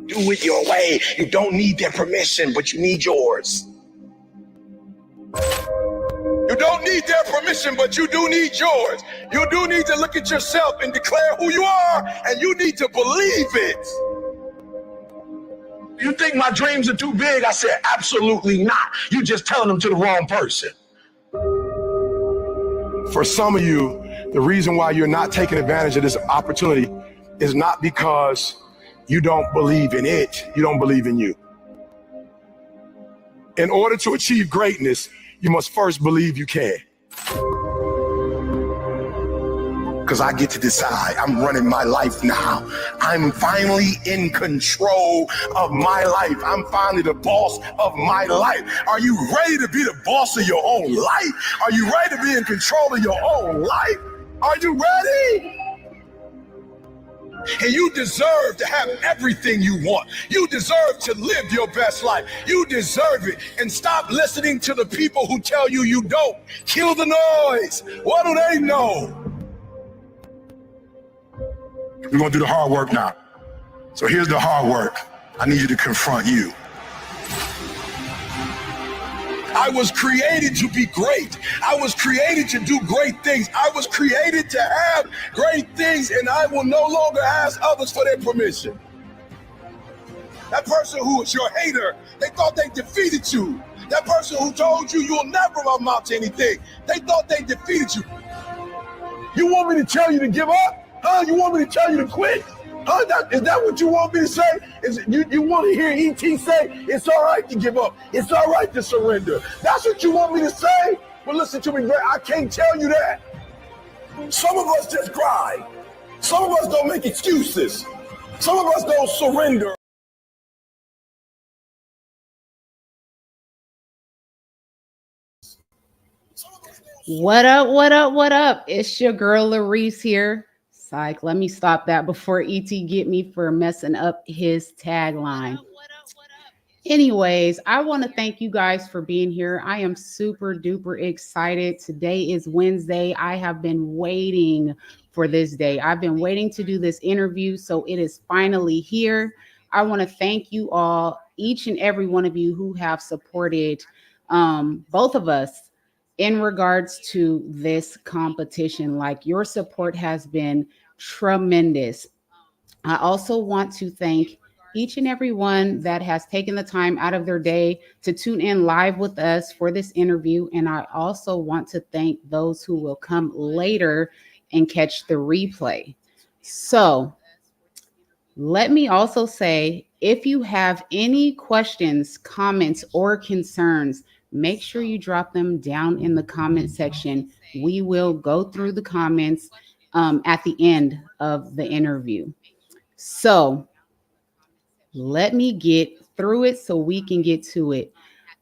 Do it your way. You don't need their permission, but you need yours. You don't need their permission, but you do need yours. You do need to look at yourself and declare who you are, and you need to believe it. You think my dreams are too big? I said, absolutely not. You're just telling them to the wrong person. For some of you, the reason why you're not taking advantage of this opportunity is not because you don't believe in it, you don't believe in you. In order to achieve greatness, you must first believe you can. Because I get to decide. I'm running my life now. I'm finally in control of my life. I'm finally the boss of my life. Are you ready to be the boss of your own life? Are you ready to be in control of your own life? Are you ready? And you deserve to have everything you want. You deserve to live your best life. You deserve it. And stop listening to the people who tell you you don't. Kill the noise. What do they know? We're going to do the hard work now. So here's the hard work. I need you to confront you. I was created to be great. I was created to do great things. I was created to have great things, and I will no longer ask others for their permission. That person who was your hater, they thought they defeated you. That person who told you you'll never amount to anything, they thought they defeated you. You want me to tell you to give up? Huh? You want me to tell you to quit? Huh? Is that what you want me to say? Is you want to hear E.T. say, it's all right to give up. It's all right to surrender. That's what you want me to say? Well, listen to me, Greg. I can't tell you that. Some of us just cry. Some of us don't make excuses. Some of us don't surrender. What up, what up, what up? It's your girl, Larice here. Psych, let me stop that before ET get me for messing up his tagline. Anyways, I want to thank you guys for being here. I am super duper excited. Today is Wednesday. I have been waiting for this day. I've been waiting to do this interview, so it is finally here. I want to thank you all, each and every one of you who have supported both of us in regards to this competition. Like, your support has been tremendous. I also want to thank each and every one that has taken the time out of their day to tune in live with us for this interview. And I also want to thank those who will come later and catch the replay. So let me also say, if you have any questions, comments, or concerns, make sure you drop them down in the comment section. We will go through the comments at the end of the interview. So let me get through it so we can get to it.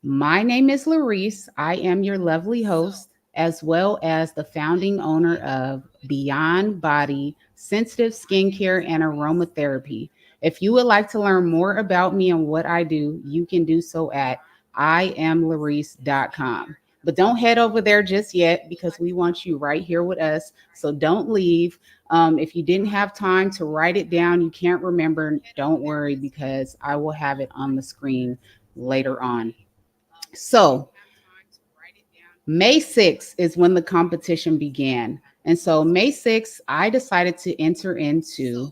My name is Larice. I am your lovely host, as well as the founding owner of Beyond Body Sensitive Skincare and Aromatherapy. If you would like to learn more about me and what I do, you can do so at IamLarice.com. But don't head over there just yet, because we want you right here with us. So don't leave. If you didn't have time to write it down, you can't remember, don't worry, because I will have it on the screen later on. So May 6th is when the competition began. And so May 6th, I decided to enter into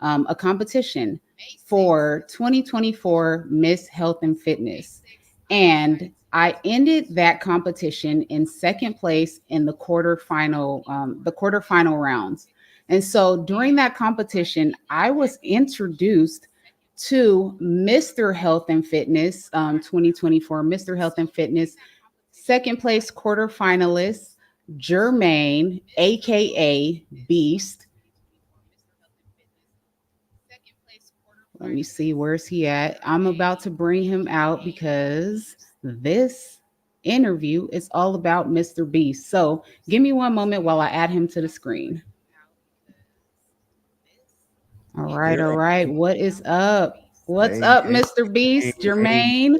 a competition for 2024 Miss Health and Fitness. And I ended that competition in second place in the quarterfinal rounds. And so during that competition, I was introduced to Mr. Health and Fitness 2024, Mr. Health and Fitness, second place quarterfinalist Jermaine, aka Beast. Let me see, where's he at? I'm about to bring him out because this interview is all about Mr. Beast. So give me one moment while I add him to the screen. All right. What is up? What's up, Mr. Beast? Jermaine.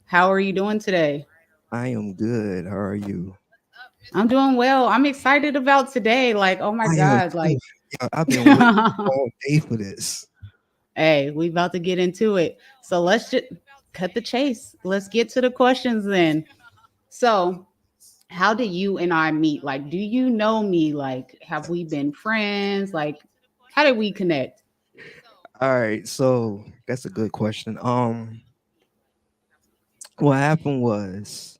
How are you doing today? I am good. How are you? I'm doing well. I'm excited about today. Like, oh my God. Like, I've been waiting all day for this. Hey, we about to get into it. So let's just cut the chase. Let's get to the questions then. So, how did you and I meet? Like, do you know me? Like, have we been friends? Like, how did we connect? All right, so that's a good question. What happened was,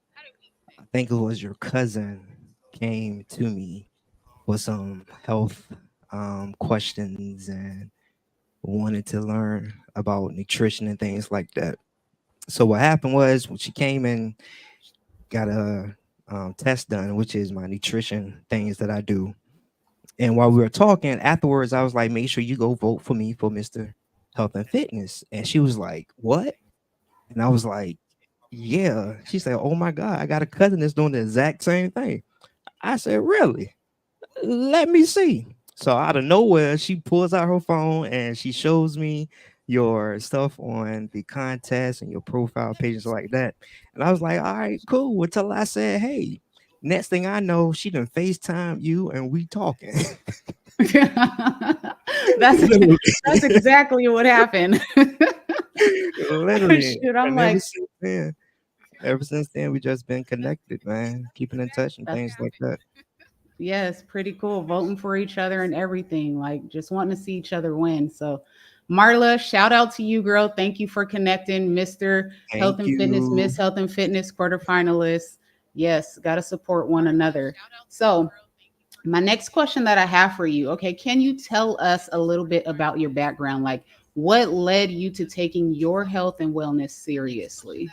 I think it was your cousin came to me with some health questions and wanted to learn about nutrition and things like that. So what happened was when she came and got a test done, which is my nutrition things that I do. And while we were talking afterwards, I was like, make sure you go vote for me for Mr. Health and Fitness. And she was like, what? And I was like, yeah. She said, oh my God, I got a cousin that's doing the exact same thing. I said, really? Let me see. So out of nowhere, she pulls out her phone and she shows me your stuff on the contest and your profile pages like that. And I was like, all right, cool. Until I said, hey, next thing I know, she done FaceTime you and we talking. that's Literally. that's exactly what happened. Literally. Shoot, I'm And like, ever since then, we just been connected, man. Keeping in touch and that's things like that. yes, pretty cool. Voting for each other and everything, like just wanting to see each other win. So, Marla, shout out to you, girl. Thank you for connecting, Mr. Health Thank and Fitness, you. Miss Health and Fitness quarterfinalists. Yes, got to support one another. So, my next question that I have for you, okay, can you tell us a little bit about your background? Like, what led you to taking your health and wellness seriously?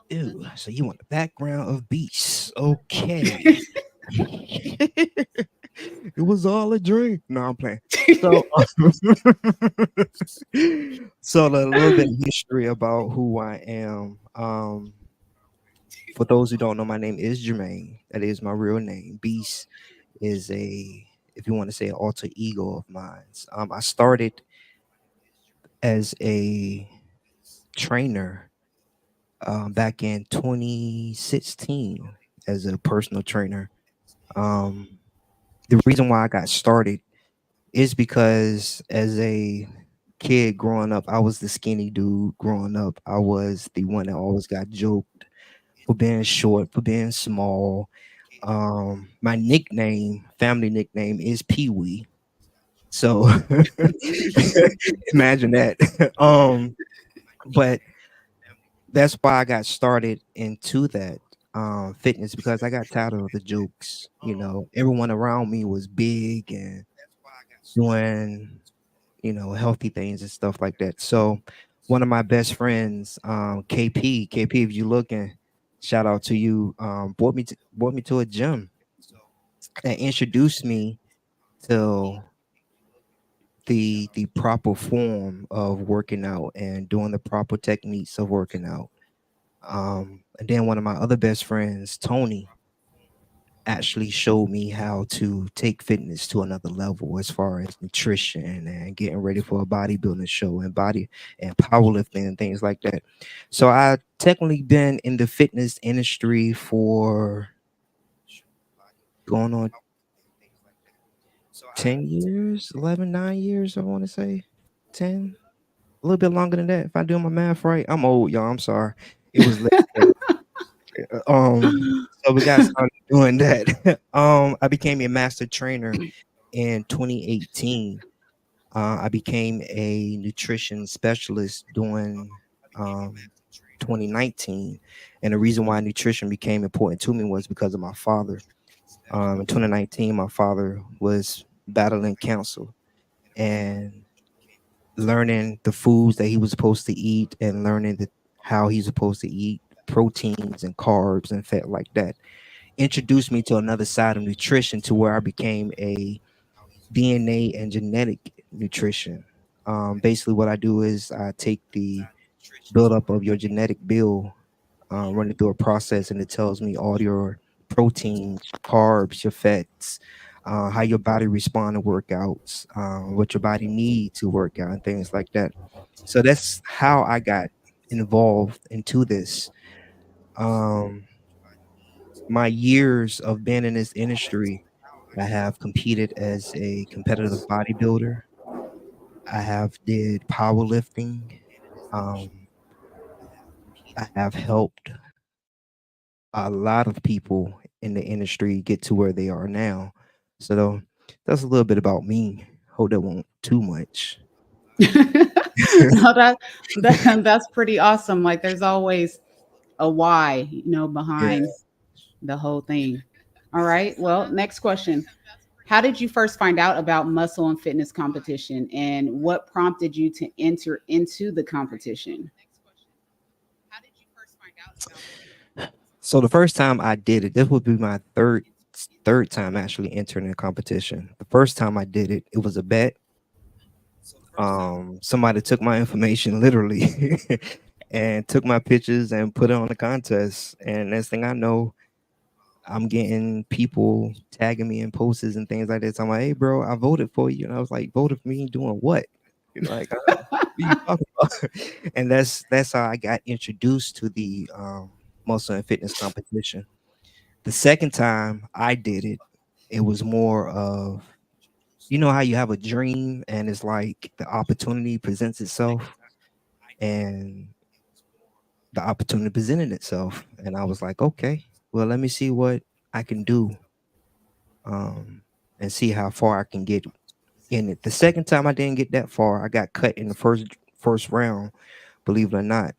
Ew, so you want the background of beasts. Okay. It was all a dream. No, I'm playing. So, so a little bit of history about who I am. For those who don't know, my name is Jermaine. That is my real name. Beast is a, if you want to say, an alter ego of mine. I started as a trainer back in 2016 as a personal trainer. Um, the reason why I got started is because as a kid growing up, I was the skinny dude growing up. I was the one that always got joked for being short, for being small. My nickname, family nickname, is Pee Wee. So imagine that. But that's why I got started into that fitness because I got tired of the jokes. You know, everyone around me was big and doing, healthy things and stuff like that. So one of my best friends, KP, if you looking, shout out to you, brought me to a gym and introduced me to the proper form of working out and doing the proper techniques of working out. And then one of my other best friends, Tony, actually showed me how to take fitness to another level as far as nutrition and getting ready for a bodybuilding show and body and powerlifting and things like that. So I technically been in the fitness industry for going on 10 years, 11, 9 years, I want to say 10, a little bit longer than that. If I do my math right, I'm old, y'all. I'm sorry. It was late. So we got started doing that. I became a master trainer in 2018. I became a nutrition specialist during 2019. And the reason why nutrition became important to me was because of my father. In 2019, my father was battling cancer and learning the foods that he was supposed to eat and learning how he's supposed to eat proteins and carbs and fat like that introduced me to another side of nutrition to where I became a DNA and genetic nutrition. Basically, what I do is I take the buildup of your genetic bill, run it through a process, and it tells me all your proteins, carbs, your fats, how your body respond to workouts, what your body need to work out, and things like that. So that's how I got involved into this. Um, my years of being in this industry, I have competed as a competitive bodybuilder. I have did powerlifting. Um, I have helped a lot of people in the industry get to where they are now. So that's a little bit about me. Hope that won't too much. No, that's pretty awesome. Like there's always a why, Yeah. behind the whole thing. All right. Well, next question. How did you first find out about muscle and fitness competition, and what prompted you to enter into the competition? So the first time I did it, this would be my third time actually entering a competition. The first time I did it, it was a bet. Somebody took my information literally and took my pictures and put it on the contest. And next thing I know, I'm getting people tagging me in posts and things like this. I'm like, hey, bro, I voted for you. And I was like, voted for me doing what? You're like, what are you talking about? And that's how I got introduced to the muscle and fitness competition. The second time I did it, it was more of, you know how you have a dream and it's like the opportunity presents itself, and the opportunity presented itself. And I was like, okay, well, let me see what I can do, and see how far I can get in it. The second time I didn't get that far. I got cut in the first round, believe it or not.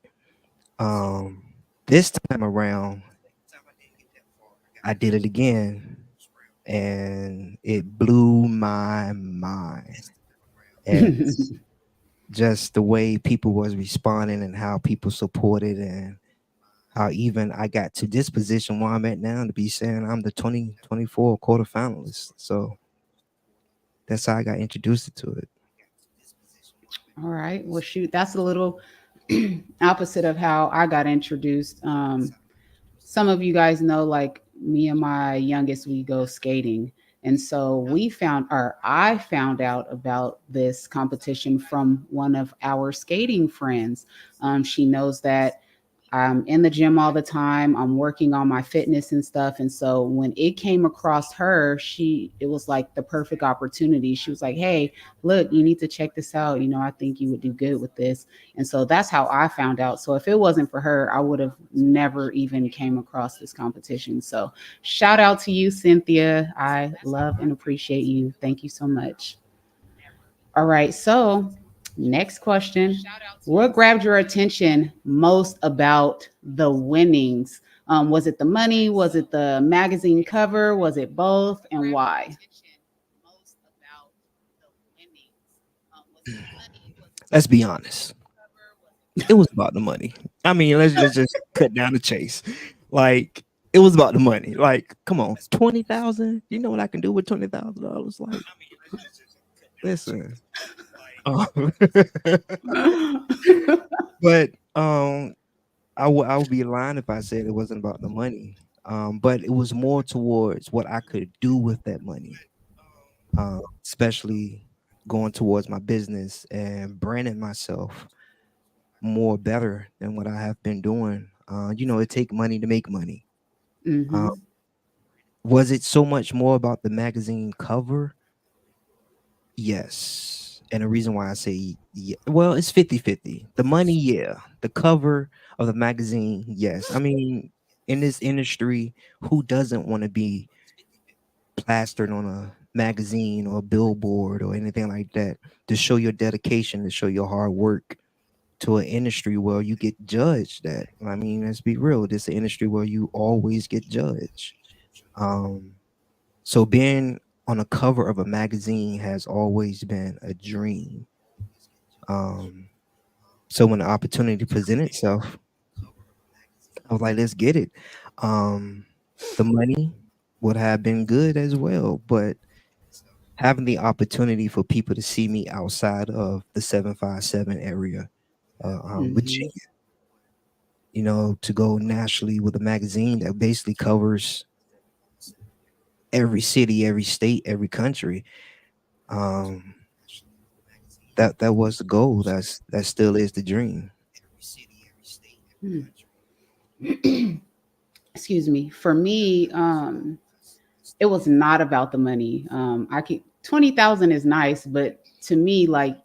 Um, this time around, I did it again, and it blew my mind. As just the way people was responding and how people supported, and how even I got to this position where I'm at now to be saying I'm the 2024 quarterfinalist. So that's how I got introduced to it. All right. Well, shoot, that's a little opposite of how I got introduced. Some of you guys know, like me and my youngest, we go skating. And so I found out about this competition from one of our skating friends. She knows that I'm in the gym all the time. I'm working on my fitness and stuff. And so when it came across her, it was like the perfect opportunity. She was like, hey, look, you need to check this out. I think you would do good with this. And so that's how I found out. So if it wasn't for her, I would have never even came across this competition. So shout out to you, Cynthia. I love and appreciate you. Thank you so much. All right. So, next question. What grabbed your attention most about the winnings? Was it the money? Was it the magazine cover? Was it both? And why? Let's be honest. It was about the money. I mean, let's just cut down the chase. Like, it was about the money. Like, come on, 20,000. You know what I can do with $20,000? Like, listen. Um, but I would be lying if I said it wasn't about the money. But it was more towards what I could do with that money, especially going towards my business and branding myself more better than what I have been doing. It take money to make money. Uh, Mm-hmm. was it so much more about the magazine cover? Yes. And the reason why I say yeah, well, it's 50-50. The money, yeah. The cover of the magazine, yes. I mean, in this industry, who doesn't want to be plastered on a magazine or a billboard or anything like that to show your dedication, to show your hard work to an industry where you get judged at? I mean, let's be real. This is an industry where you always get judged. Um, so being on a cover of a magazine has always been a dream. Um, so when the opportunity presented itself, I was like, let's get it. Um, the money would have been good as well, but having the opportunity for people to see me outside of the 757 area, Mm-hmm. Virginia, to go nationally with a magazine that basically covers every city, every state, every country. Um, that was the goal. That still is the dream. Excuse me. For me, it was not about the money. I could 20,000 is nice, but to me, like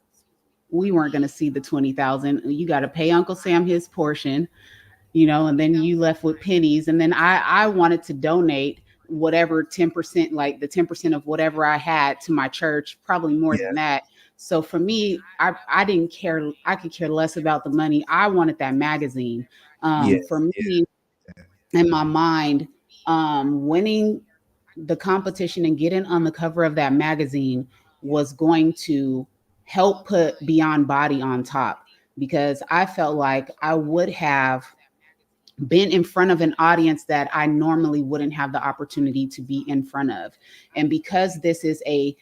we weren't going to see the 20,000. You got to pay Uncle Sam his portion, you know, and then you left with pennies. And then I wanted to donate whatever 10%, like the 10% of whatever I had to my church, probably more Yeah. than that. So for me, I didn't care. I could care less about the money. I wanted that magazine. Yeah. For Yeah. me, in my mind, winning the competition and getting on the cover of that magazine was going to help put Beyond Body on top, because I felt like I would have been in front of an audience that I normally wouldn't have the opportunity to be in front of. And because this is a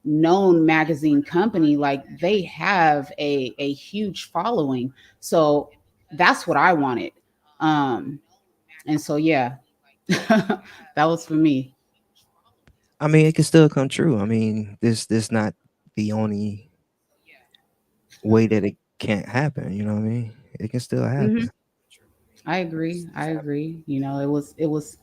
known magazine company, like they have a huge following. So that's what I wanted. Um, and so, yeah, that was for me. I mean, it can still come true. I mean, this not the only way that it can't happen. You know what I mean? It can still Hmm. happen. I agree. I agree. You know, it was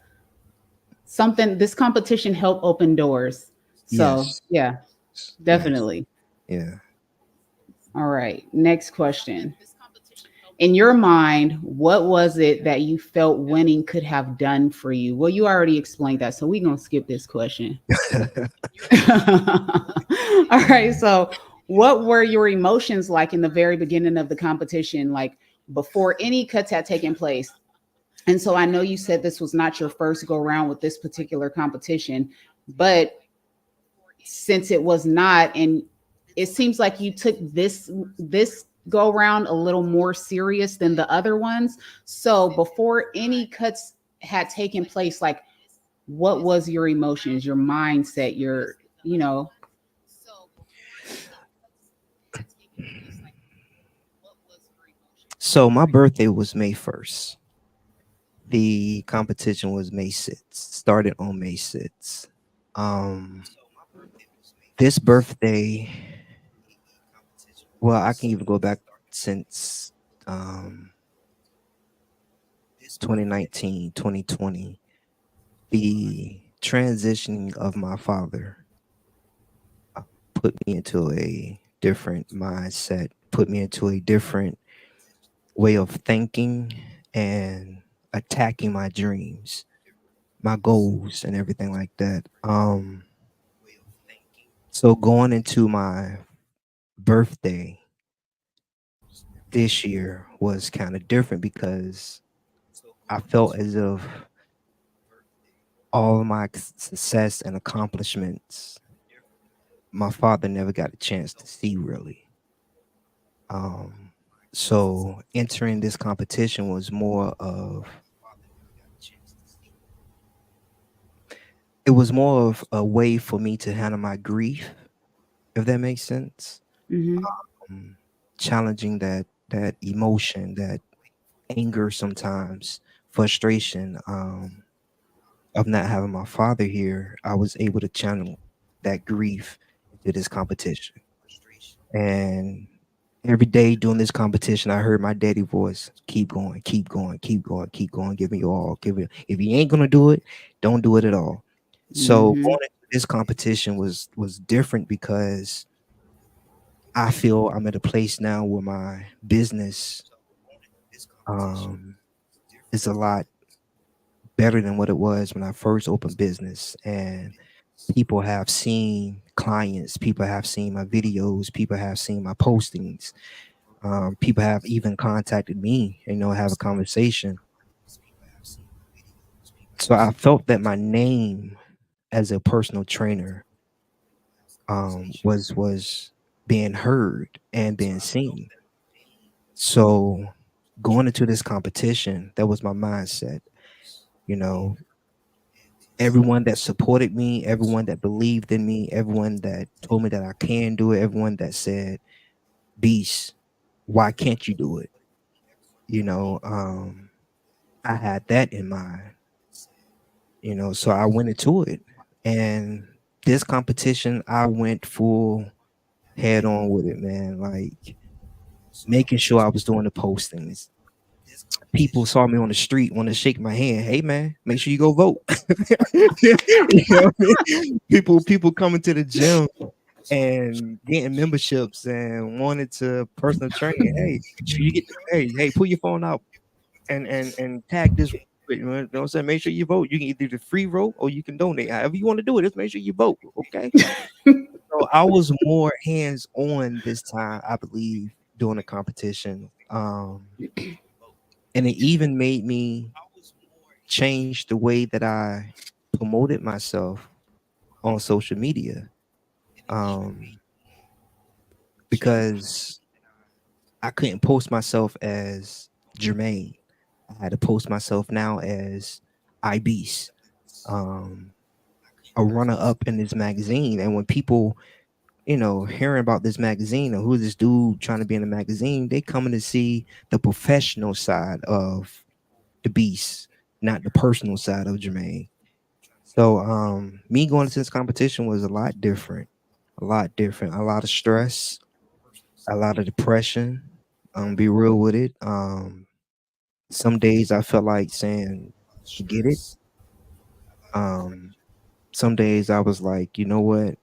something. This competition helped open doors. So Yes. yeah, Yes. definitely. Yeah. All right. Next question. In your mind, what was it that you felt winning could have done for you? Well, you already explained that, so we're gonna skip this question. All right. So, what were your emotions like in the very beginning of the competition, like before any cuts had taken place? And so, I know you said this was not your first go around with this particular competition, but since it was not, and it seems like you took this go around a little more serious than the other ones. So, before any cuts had taken place, like what was your emotions, your mindset, your, you know. So my birthday was May 1st. The competition was May 6th. Started on May 6th. Um, this birthday, well, I can even go back since um 2019, 2020. The transitioning of my father uh, put me into a different mindset, put me into a different way of thinking and attacking my dreams, my goals, and everything like that. So going into my birthday this year was kind of different because I felt as if all of my success and accomplishments, my father never got a chance to see really. Um, so entering this competition was more of it was more of a way for me to handle my grief, if that makes sense. Mm-hmm. Um, challenging that emotion, that anger sometimes, frustration, of not having my father here. I was able to channel that grief into this competition. And every day during this competition, I heard my daddy voice, keep going, keep going, keep going, keep going, give me your all. Give it. If you ain't gonna do it, don't do it at all. So Mm-hmm. going into this competition was different because I feel I'm at a place now where my business um is a lot better than what it was when I first opened business. And people have seen clients, people have seen my videos, people have seen my postings. People have even contacted me, have a conversation. So I felt that my name as a personal trainer was being heard and being seen. So going into this competition, that was my mindset. You know, everyone that supported me, everyone that believed in me, everyone that told me that I can do it, everyone that said, "Beast, why can't you do it?" You know, I had that in mind. So I went into it, and this competition, I went full head on with it, man. Like making sure I was doing the postings. People saw me on the street, want to shake my hand. Hey, man, make sure you go vote. You know what I mean? People coming to the gym. and getting memberships and wanted to personal training. Hey, sure you get hey, pull your phone out and tag this. You know what I'm saying? Make sure you vote. You can either do the free vote or you can donate. However you want to do it, just make sure you vote. Okay. So I was more hands on this time, I believe, during the competition. And it even made me change the way that I promoted myself on social media. Um, because I couldn't post myself as Jermaine. I had to post myself now as IBeast, um, a runner up in this magazine. And when people, hearing about this magazine or who this dude trying to be in the magazine, they coming to see the professional side of the beast, not the personal side of Jermaine. So me going into this competition was a lot different, a lot of stress, a lot of depression. Be real with it. Some days I felt like saying, forget it. Um, some days I was like, you know what,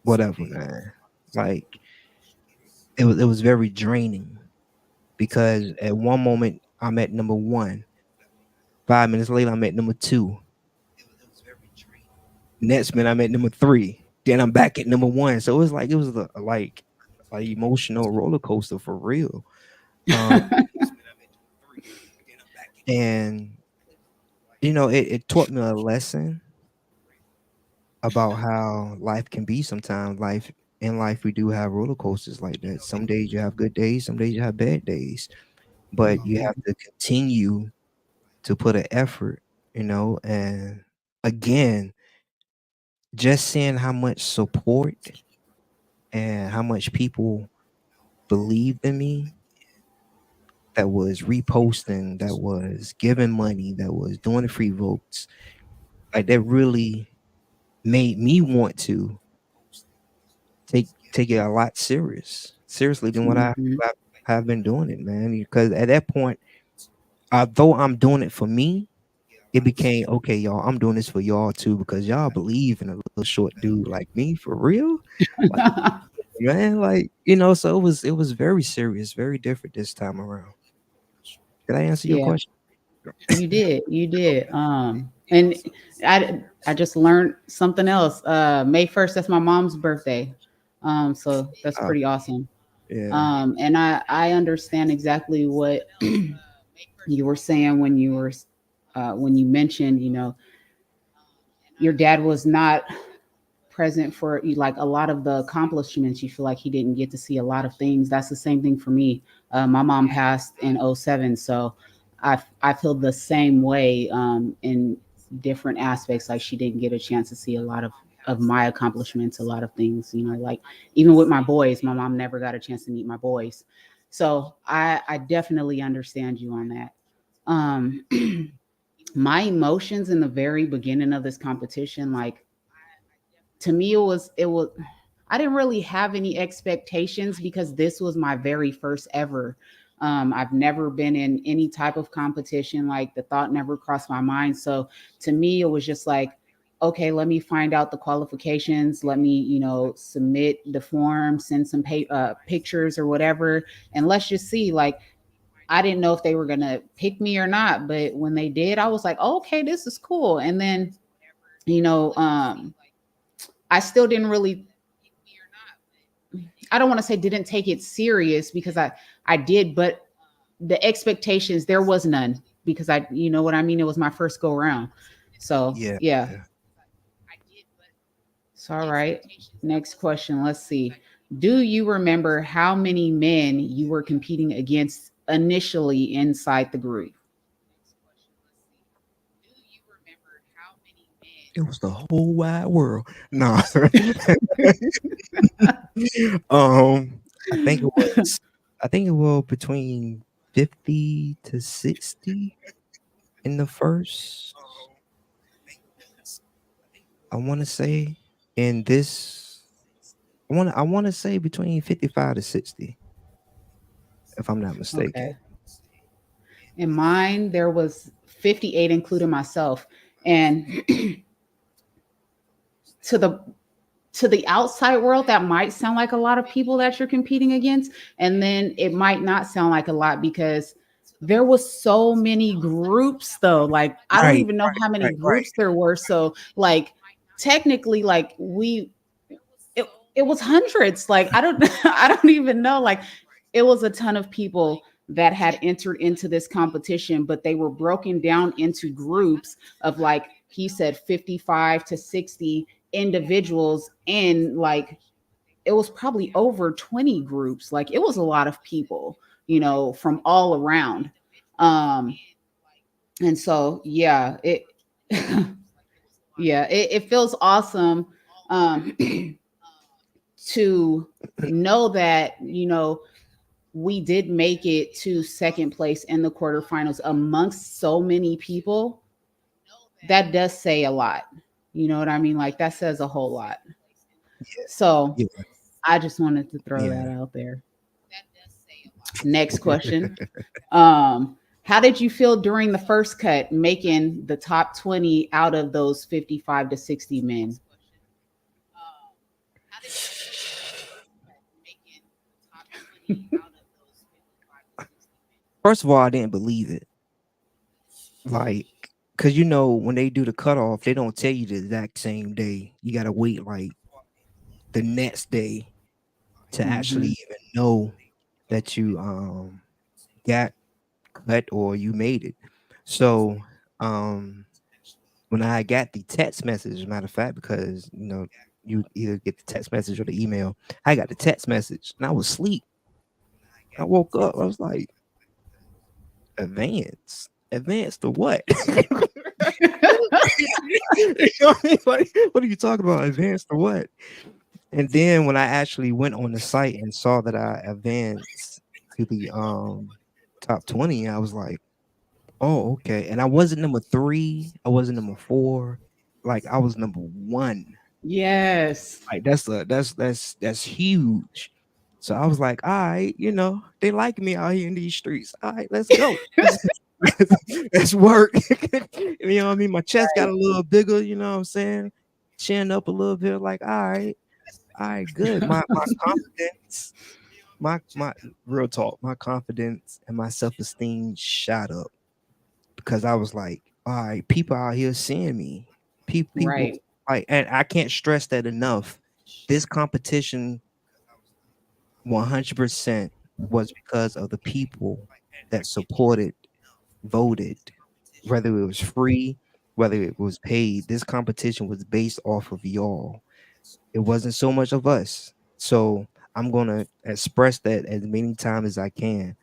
whatever, man. Like it was very draining because at one moment I'm at number one. 5 minutes later I'm at number two. Next minute I'm at number three. Then I'm back at number one. So it was like an emotional roller coaster for real. Um, and it taught me a lesson about how life can be sometimes. In life we do have roller coasters like that. Some days you have good days, some days you have bad days. But you have to continue to put an effort, and again, just seeing how much support and how much people believed in me, that was reposting, that was giving money, that was doing the free votes, like that really made me want to take it a lot seriously than what Mhm. I have been doing it, man. Because at that point, although I'm doing it for me, it became okay, y'all. I'm doing this for y'all too because y'all believe in a little short dude like me for real. Like, man, like so it was very serious, very different this time around. Did I answer your Yeah, question? you did. You did. And I just learned something else. May 1st, that's my mom's birthday. So that's Oh, pretty awesome. yeah, And I understand exactly what you were saying when you mentioned, your dad was not present for like a lot of the accomplishments. You feel like he didn't get to see a lot of things. That's the same thing for me. My mom passed in '07, so I feel the same way in different aspects. Like she didn't get a chance to see a lot of my accomplishments, a lot of things. Like even with my boys, my mom never got a chance to meet my boys. So I definitely understand you on that. Um, my emotions in the very beginning of this competition, like to me it was I didn't really have any expectations because this was my very first ever. I've never been in any type of competition. Like the thought never crossed my mind. So to me, it was just like, okay, let me find out the qualifications. Let me, submit the form, send some pictures or whatever, and let's just see. Like I didn't know if they were gonna pick me or not, but when they did, I was like, oh, okay, this is cool. And then, you know, um, I still didn't really, I don't want to say didn't take it serious because I did, but the expectations, there was none because you know what I mean? It was my first go around. So yeah, yeah. yeah. So all right. Next question. Let's see. Do you remember how many men you were competing against initially inside the group? It was the whole wide world. No, um, I think it was. I think it was between 50 to 60 in the first. I want to say in this. I want to say between 55 to 60, if I'm not mistaken. Okay. In mine, there was 58, including myself. And to the to the outside world, that might sound like a lot of people that you're competing against. And then it might not sound like a lot because there was so many groups though. Like I don't Right, even know how many right. groups there were. So like technically like it, it was hundreds. Like I don't I don't even know. Like it was a ton of people that had entered into this competition, but they were broken down into groups of like he said 55 to 60 individuals, and like it was probably over 20 groups. Like it was a lot of people, you know, from all around. Um and so yeah, it yeah, it feels awesome um to know that, you know, we did make it to second place in the quarterfinals amongst so many people. That does say a lot. You know what I mean? Like that says a whole lot. So Yeah, I just wanted to throw yeah. that out there. Next question. How did you feel during the first cut, making the top 20 out of those 55 to 60 men? First of all, I didn't believe it. Like, cause you know when they do the cutoff, they don't tell you the exact same day. You gotta wait like the next day to actually Mhm. even know that you got cut or you made it. So um when I got the text message, matter of fact, because you know you either get the text message or the email, I got the text message and I was asleep. I woke up, I was like, advance to what? You know what I mean? Like, what are you talking about? Advance to what? And then when I actually went on the site and saw that I advanced to the top 20, I was like, oh, okay. And I wasn't number 3, I wasn't number 4, like I was number 1. Yes. Like that's huge. So I was like, all right, you know, they like me out here in these streets. All right, let's go. Let's work. You know what I mean? My chest got a little bigger, you know what I'm saying? Chin up a little bit, like, all right, good. My confidence, my real talk, my confidence and my self-esteem shot up because I was like, all right, people out here seeing me. People Right. like, and I can't stress that enough. This competition 100% was because of the people that supported, voted, whether it was free, whether it was paid. This competition was based off of y'all. It wasn't so much of us. So I'm gonna express that as many times as I can.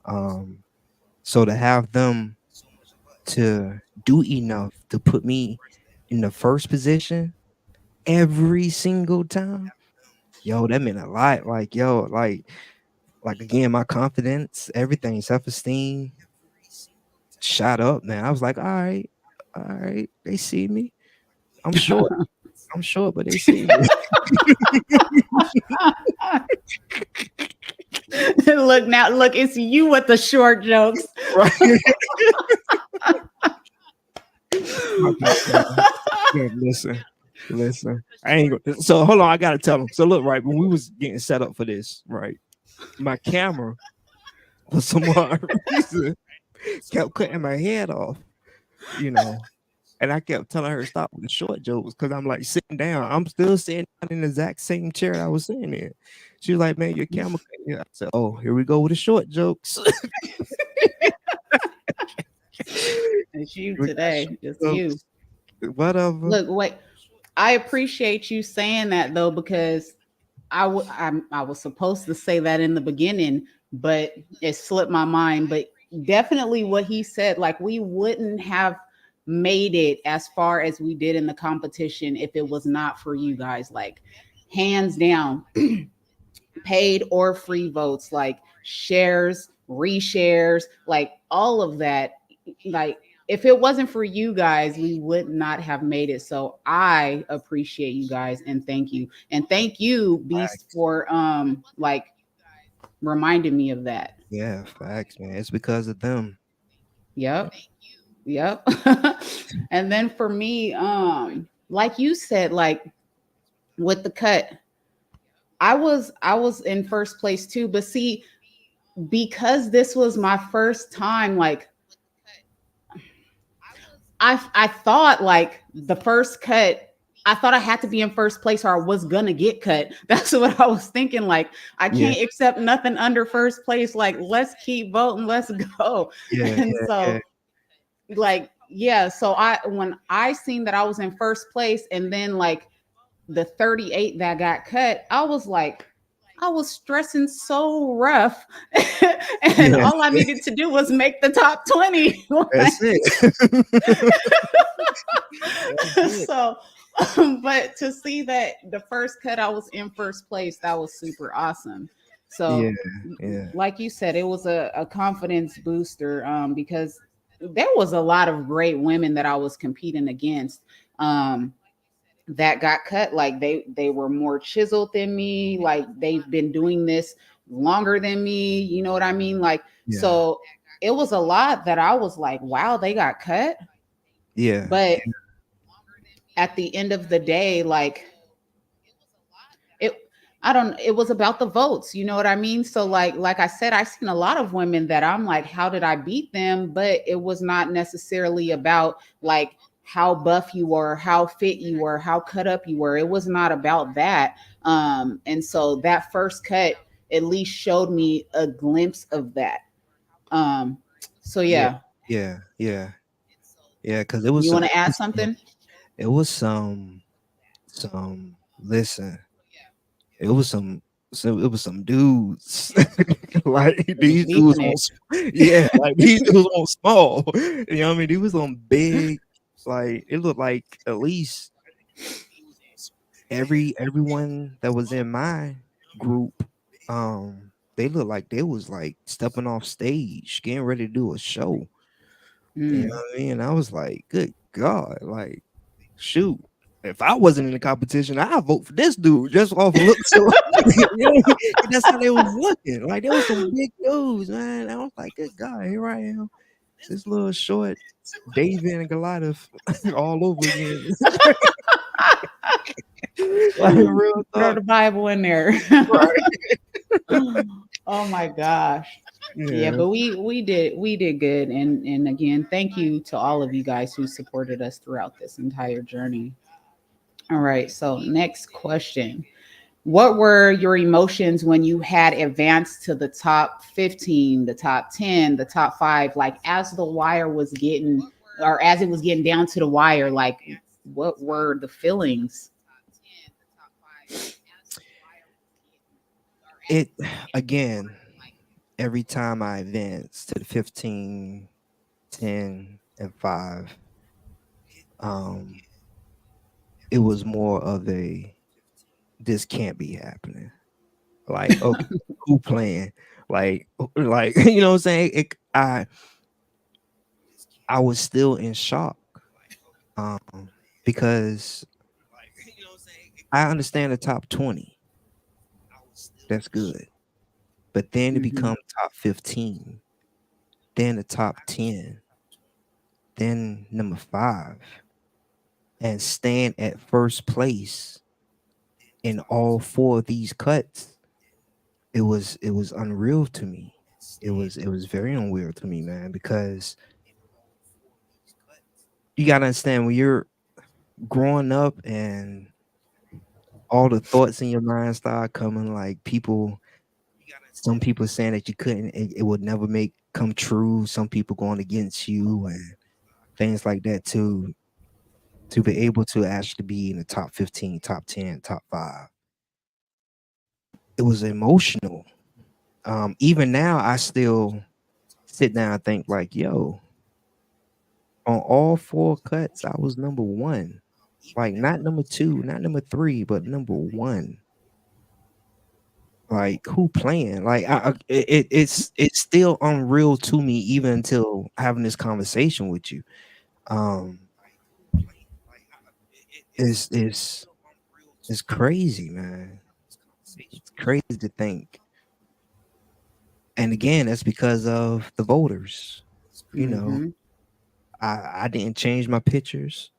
Um, so to have them to do enough to put me in the first position every single time, yo, that meant a lot. Like, yo, like again, my confidence, everything, self-esteem shot up, man. I was like, all right, they see me. I'm short. I'm short, but they see me. Look now, look, it's you with the short jokes. Right. My bad, man. Yeah, listen. I ain't gonna. So hold on, I gotta tell them. So look, right when we was getting set up for this, right, my camera for some odd reason kept cutting my head off, you know, and I kept telling her to stop with the short jokes because I'm like sitting down. I'm still sitting down in the exact same chair I was sitting in. She was like, "Man, your camera." I said, "Oh, here we go with the short jokes." It's you We got today. short It's you. jokes. Whatever. Look, wait. I appreciate you saying that though, because I was supposed to say that in the beginning, but it slipped my mind. But definitely what he said, like we wouldn't have made it as far as we did in the competition if it was not for you guys. Like hands down, paid or free votes, like shares, reshares, like all of that. Like if it wasn't for you guys, we would not have made it. So I appreciate you guys and thank you. And thank you, Beast, Facts. for like reminding me of that. Yeah, facts, man. It's because of them. Yep. Yep. And then for me, like you said, like with the cut, I was in first place too. But see, because this was my first time, like I thought like the first cut, I thought I had to be in first place or I was gonna get cut. That's what I was thinking. Like, I Yeah, can't accept nothing under first place. Like, let's keep voting, let's go. yeah, And yeah, so, like, yeah, so I when I seen that I was in first place, and then like the 38 that got cut, I was like, I was stressing so rough. And yeah. all I needed to do was make the top 20. That's it. That's it. So, but to see that the first cut I was in first place, that was super awesome. Yeah, So, yeah, like you said, it was a confidence booster, because there was a lot of great women that I was competing against, that got cut. Like, they were more chiseled than me, like they've been doing this longer than me, you know what I mean? Like, yeah, so it was a lot that I was like, wow, they got cut. yeah, But at the end of the day, like, it I don't it was about the votes, you know what I mean? So like I said, I seen a lot of women that I'm like, how did I beat them? But it was not necessarily about like how buff you were, how fit you were, how cut up you were. It was not about that. And so that first cut at least showed me a glimpse of that. um so yeah, yeah. yeah, yeah, yeah. Because You want to add something? it was some. Listen, it was some. So it was some dudes, like It was these deep dudes in on, it. yeah, like these dudes on small. You know what I mean? They was on big, like it looked like at least everyone that was in my group, they looked like they was like stepping off stage, getting ready to do a show. You know Mm. what I mean? I was like, good God, like, shoot. If I wasn't in the competition, I'd vote for this dude just off of looks. So, you know, that's how they was looking. Like, there was some big dudes, man. I was like, good God, here I am. This little short David and Goliath all over again. Like, real Throw talk. the Bible in there. Right. Oh my gosh. Yeah, Yeah. but we did good, and again, thank you to all of you guys who supported us throughout this entire journey. All right, so next question. What were your emotions when you had advanced to the top 15, the top 10, the top 5, like as the wire was getting, or as it was getting down to the wire, like what were the feelings? It again, every time I advanced to the 15, 10, and 5, um, it was more of a this can't be happening. Like, okay, who playing? Like you know what I'm saying? I was still in shock. Because I understand the top 20. That's good. But then to Hmm. become top 15, then the top 10, then number 5, and stand at first place in all 4 of these cuts, it was unreal to me. It was very unreal to me, man, because you gotta understand when you're growing up and all the thoughts in your mind start coming, like some people saying that you couldn't, it would never make come true. Some people going against you and things like that too. To be able to actually be in the top 15, top 10, top 5, it was emotional. Even now, I still sit down and think like, yo, on all 4 cuts, I was number 1. Like not number 2, not number 3, but number 1. Like who playing? Like it's still unreal to me even until having this conversation with you. Um, it's it's crazy, man. It's crazy to think. And again, that's because of the voters. You know, Hmm. I didn't change my pictures.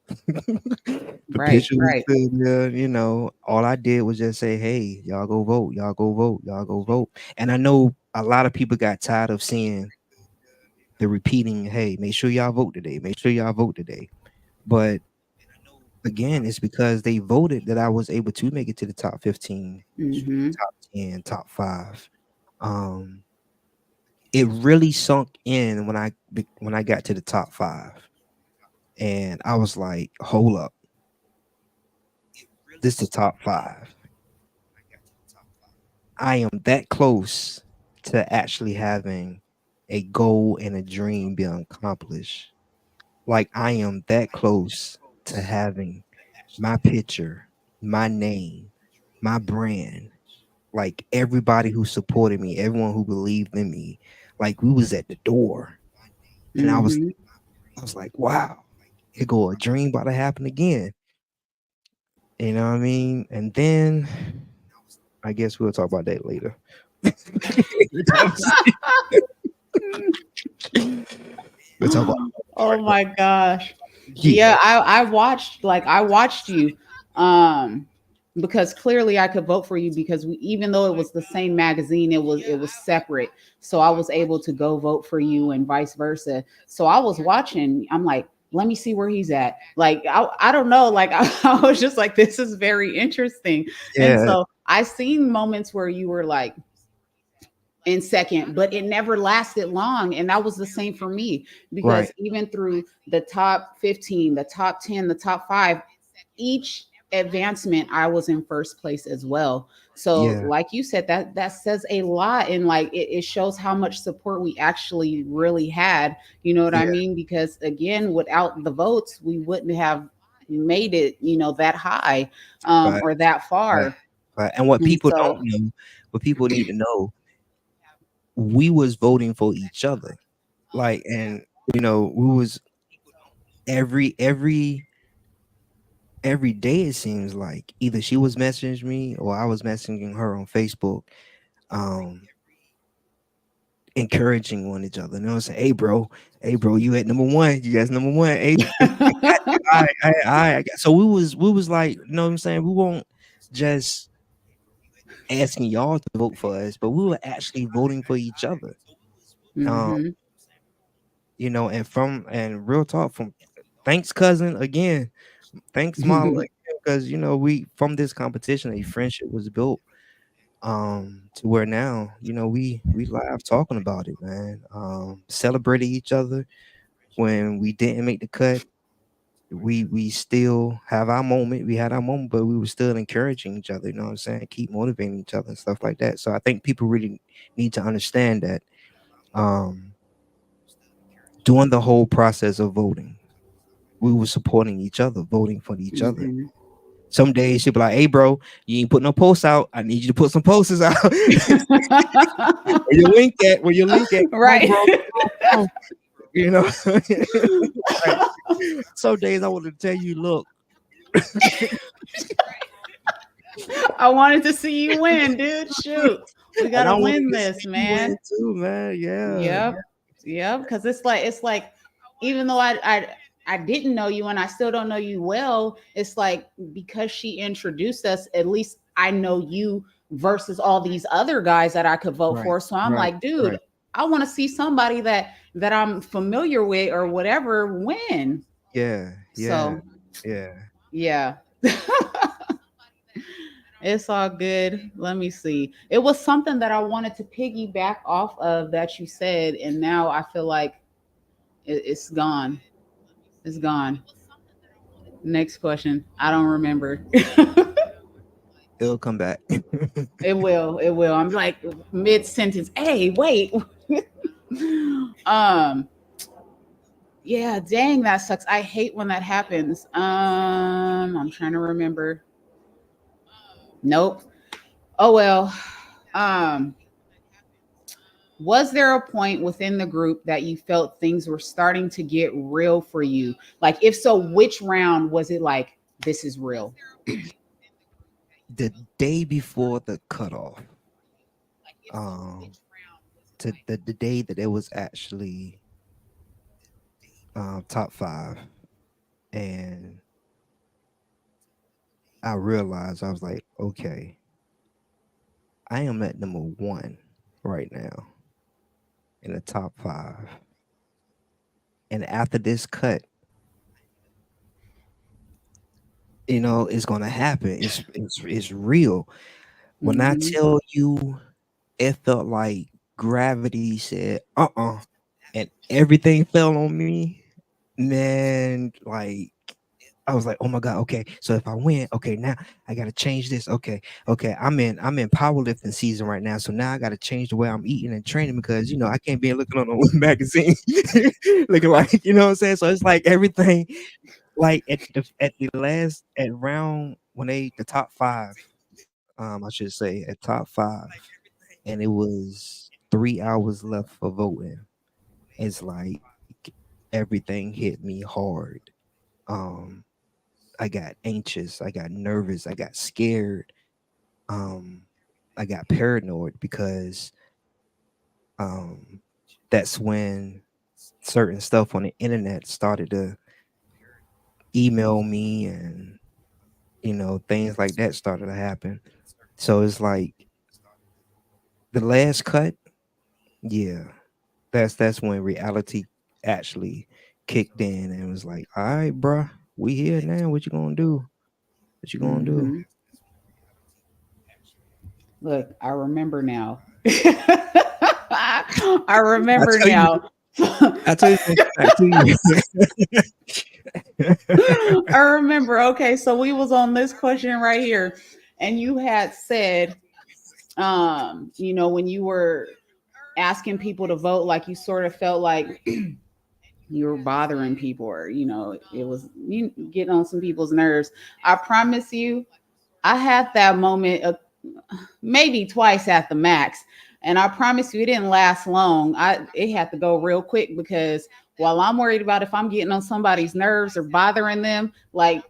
The Right, picture was right. still there, you know. All I did was just say, "Hey, y'all go vote, y'all go vote, y'all go vote." And I know a lot of people got tired of seeing the repeating, "Hey, make sure y'all vote today. Make sure y'all vote today." But again, it's because they voted that I was able to make it to the top 15, Mm-hmm. top 10, top 5. Um, it really sunk in when I got to the top 5, and I was like, "Hold up, this is the top 5. I am that close to actually having a goal and a dream being accomplished. Like I am that close to having my picture, my name, my brand, like everybody who supported me, everyone who believed in me, like we was at the door. And Mm-hmm. I was like, wow, here go a dream about to happen again. You know what I mean? And then I guess we'll talk about that later. We'll talk about that Oh part. my gosh. Yeah, Yeah, I watched you um because clearly I could vote for you because even though it was the same magazine, it was separate. So I was able to go vote for you and vice versa. So I was watching, I'm like, let me see where he's at. Like I don't know, like I was just like this is very interesting. And yeah, so I seen moments where you were like in second, but it never lasted long. And that was the same for me because right. even through the top 15, the top 10, the top 5, each advancement I was in first place as well. So Yeah, like you said, that says a lot, and like it shows how much support we actually really had, you know what I yeah, mean? Because again, without the votes we wouldn't have made it, that high, right, or that right, far. right. And what And people don't so know, what people need to know, we was voting for each other. Like, and we was every day it seems like either she was messaging me or I was messaging her on Facebook, um, encouraging one each other. You know what I'm saying? Hey bro, you at number one. You guys number one. Hey, I got. So we was like, you know what I'm saying? We won't just asking y'all to vote for us, but we were actually voting for each other. Um, mhm. and real talk from thanks cousin again. Thanks mom because we from this competition a friendship was built to where now we live talking about it, man. Celebrated each other when we didn't make the cut. We still have our moment. We had our moment, but we were still encouraging each other. You know what I'm saying? Keep motivating each other and stuff like that. So I think people really need to understand that um, during the whole process of voting, we were supporting each other, voting for each other. Mhm. Some days she'll be like, "Hey, bro, you ain't put no posts out. I need you to put some posters out. Where your link at? Where your link at? Come on, Right. bro. Come on." You know, like, some days I want to tell you, look, I wanted to see you win, dude. Shoot. We and I gotta wanted win to this, see you win man. too, man. Yeah, Yep. Yep. Because it's like even though I didn't know you and I still don't know you well, it's like because she introduced us, at least I know you versus all these other guys that I could vote right, for. So I'm right, like, dude, right. I want to see somebody that I'm familiar with or whatever win. Yeah, yeah, So yeah. yeah. It's all good. Let me see. It was something that I wanted to piggyback off of that you said, and now I feel like it's gone. It's gone. Next question. I don't remember. It'll come back. It will. It will. I'm like mid sentence. Hey, wait. um. Yeah. Dang, that sucks. I hate when that happens. I'm trying to remember. Nope. Oh well. Um. Was there a point within the group that you felt things were starting to get real for you? Like, if so, which round was it like, this is real? The day before the cutoff, um, to the day that it was actually top 5, and I realized I was like, okay, I am at number one right now in the top five. And after this cut, it's gonna happen. It's real. When I Mm-hmm. tell you, it felt like gravity said, and everything fell on me. Man, like I was like, oh my God, okay. So if I win, okay, now I gotta change this. Okay. I'm in powerlifting season right now. So now I gotta change the way I'm eating and training because I can't be looking on a magazine looking like, what I'm saying? So it's like everything like at the last at round when the top five, I should say at top five, and it was 3 hours left for voting. It's like everything hit me hard. Um, I got anxious, I got nervous, I got scared, um, I got paranoid because um, that's when certain stuff on the internet started to email me and things like that started to happen. So it's like the last cut, yeah, that's when reality actually kicked in and was like, all right, bruh, we here now. What you gonna do? What you gonna do? Mm-hmm. Look, I remember now. I I remember tell you, now. I tell you for a fact too. I remember. Okay, so we was on this question right here, and you had said, when you were asking people to vote, like you sort of felt like you were bothering people, or it was you getting on some people's nerves. I promise you, I had that moment maybe twice at the max. And I promise you, it didn't last long. It had to go real quick because while I'm worried about if I'm getting on somebody's nerves or bothering them, like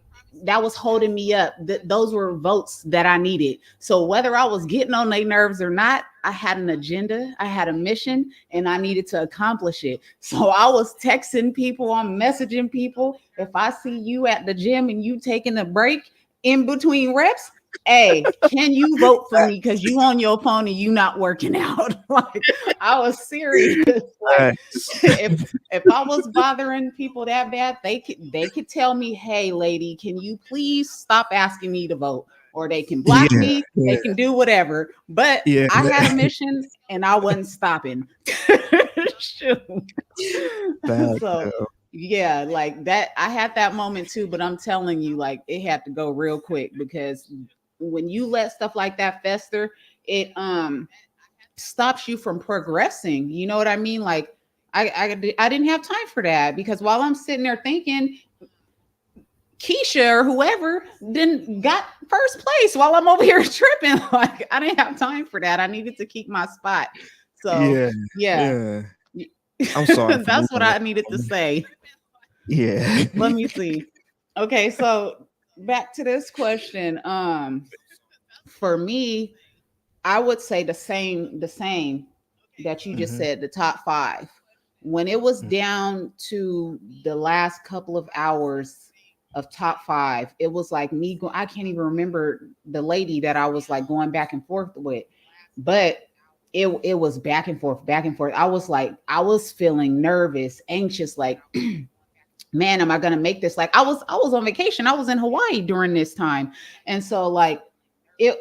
that was holding me up. Those were votes that I needed. So whether I was getting on their nerves or not, I had an agenda, I had a mission, and I needed to accomplish it. So I was texting people, I'm messaging people. If I see you at the gym and you taking a break in between reps, hey, can you vote for me because you on your phone and you not working out? Like I was serious. Like Facts. if I was bothering people that bad, they could tell me, hey lady, can you please stop asking me to vote? Or they can block Yeah, me, yeah, they can do whatever. But yeah. I had a mission and I wasn't stopping. Shoot. Facts, So yo. yeah, like that. I had that moment too, but I'm telling you, like it had to go real quick because when you let stuff like that fester, it stops you from progressing. You know what I mean? Like I didn't have time for that because while I'm sitting there thinking Keisha or whoever then got first place while I'm over here tripping. Like I didn't have time for that. I needed to keep my spot. So Yeah, yeah, yeah. I'm sorry for that's what moving I needed to on. say. Yeah. Let me see. Okay, so back to this question. For me, I would say the same that you just Hmm. said, the top five. When it was down to the last couple of hours of top five, it was like me go I can't even remember the lady that I was like going back and forth with, but it was back and forth, back and forth. I was feeling nervous, anxious, like man, am I gonna make this? Like I was on vacation. I was in Hawaii during this time. And so like it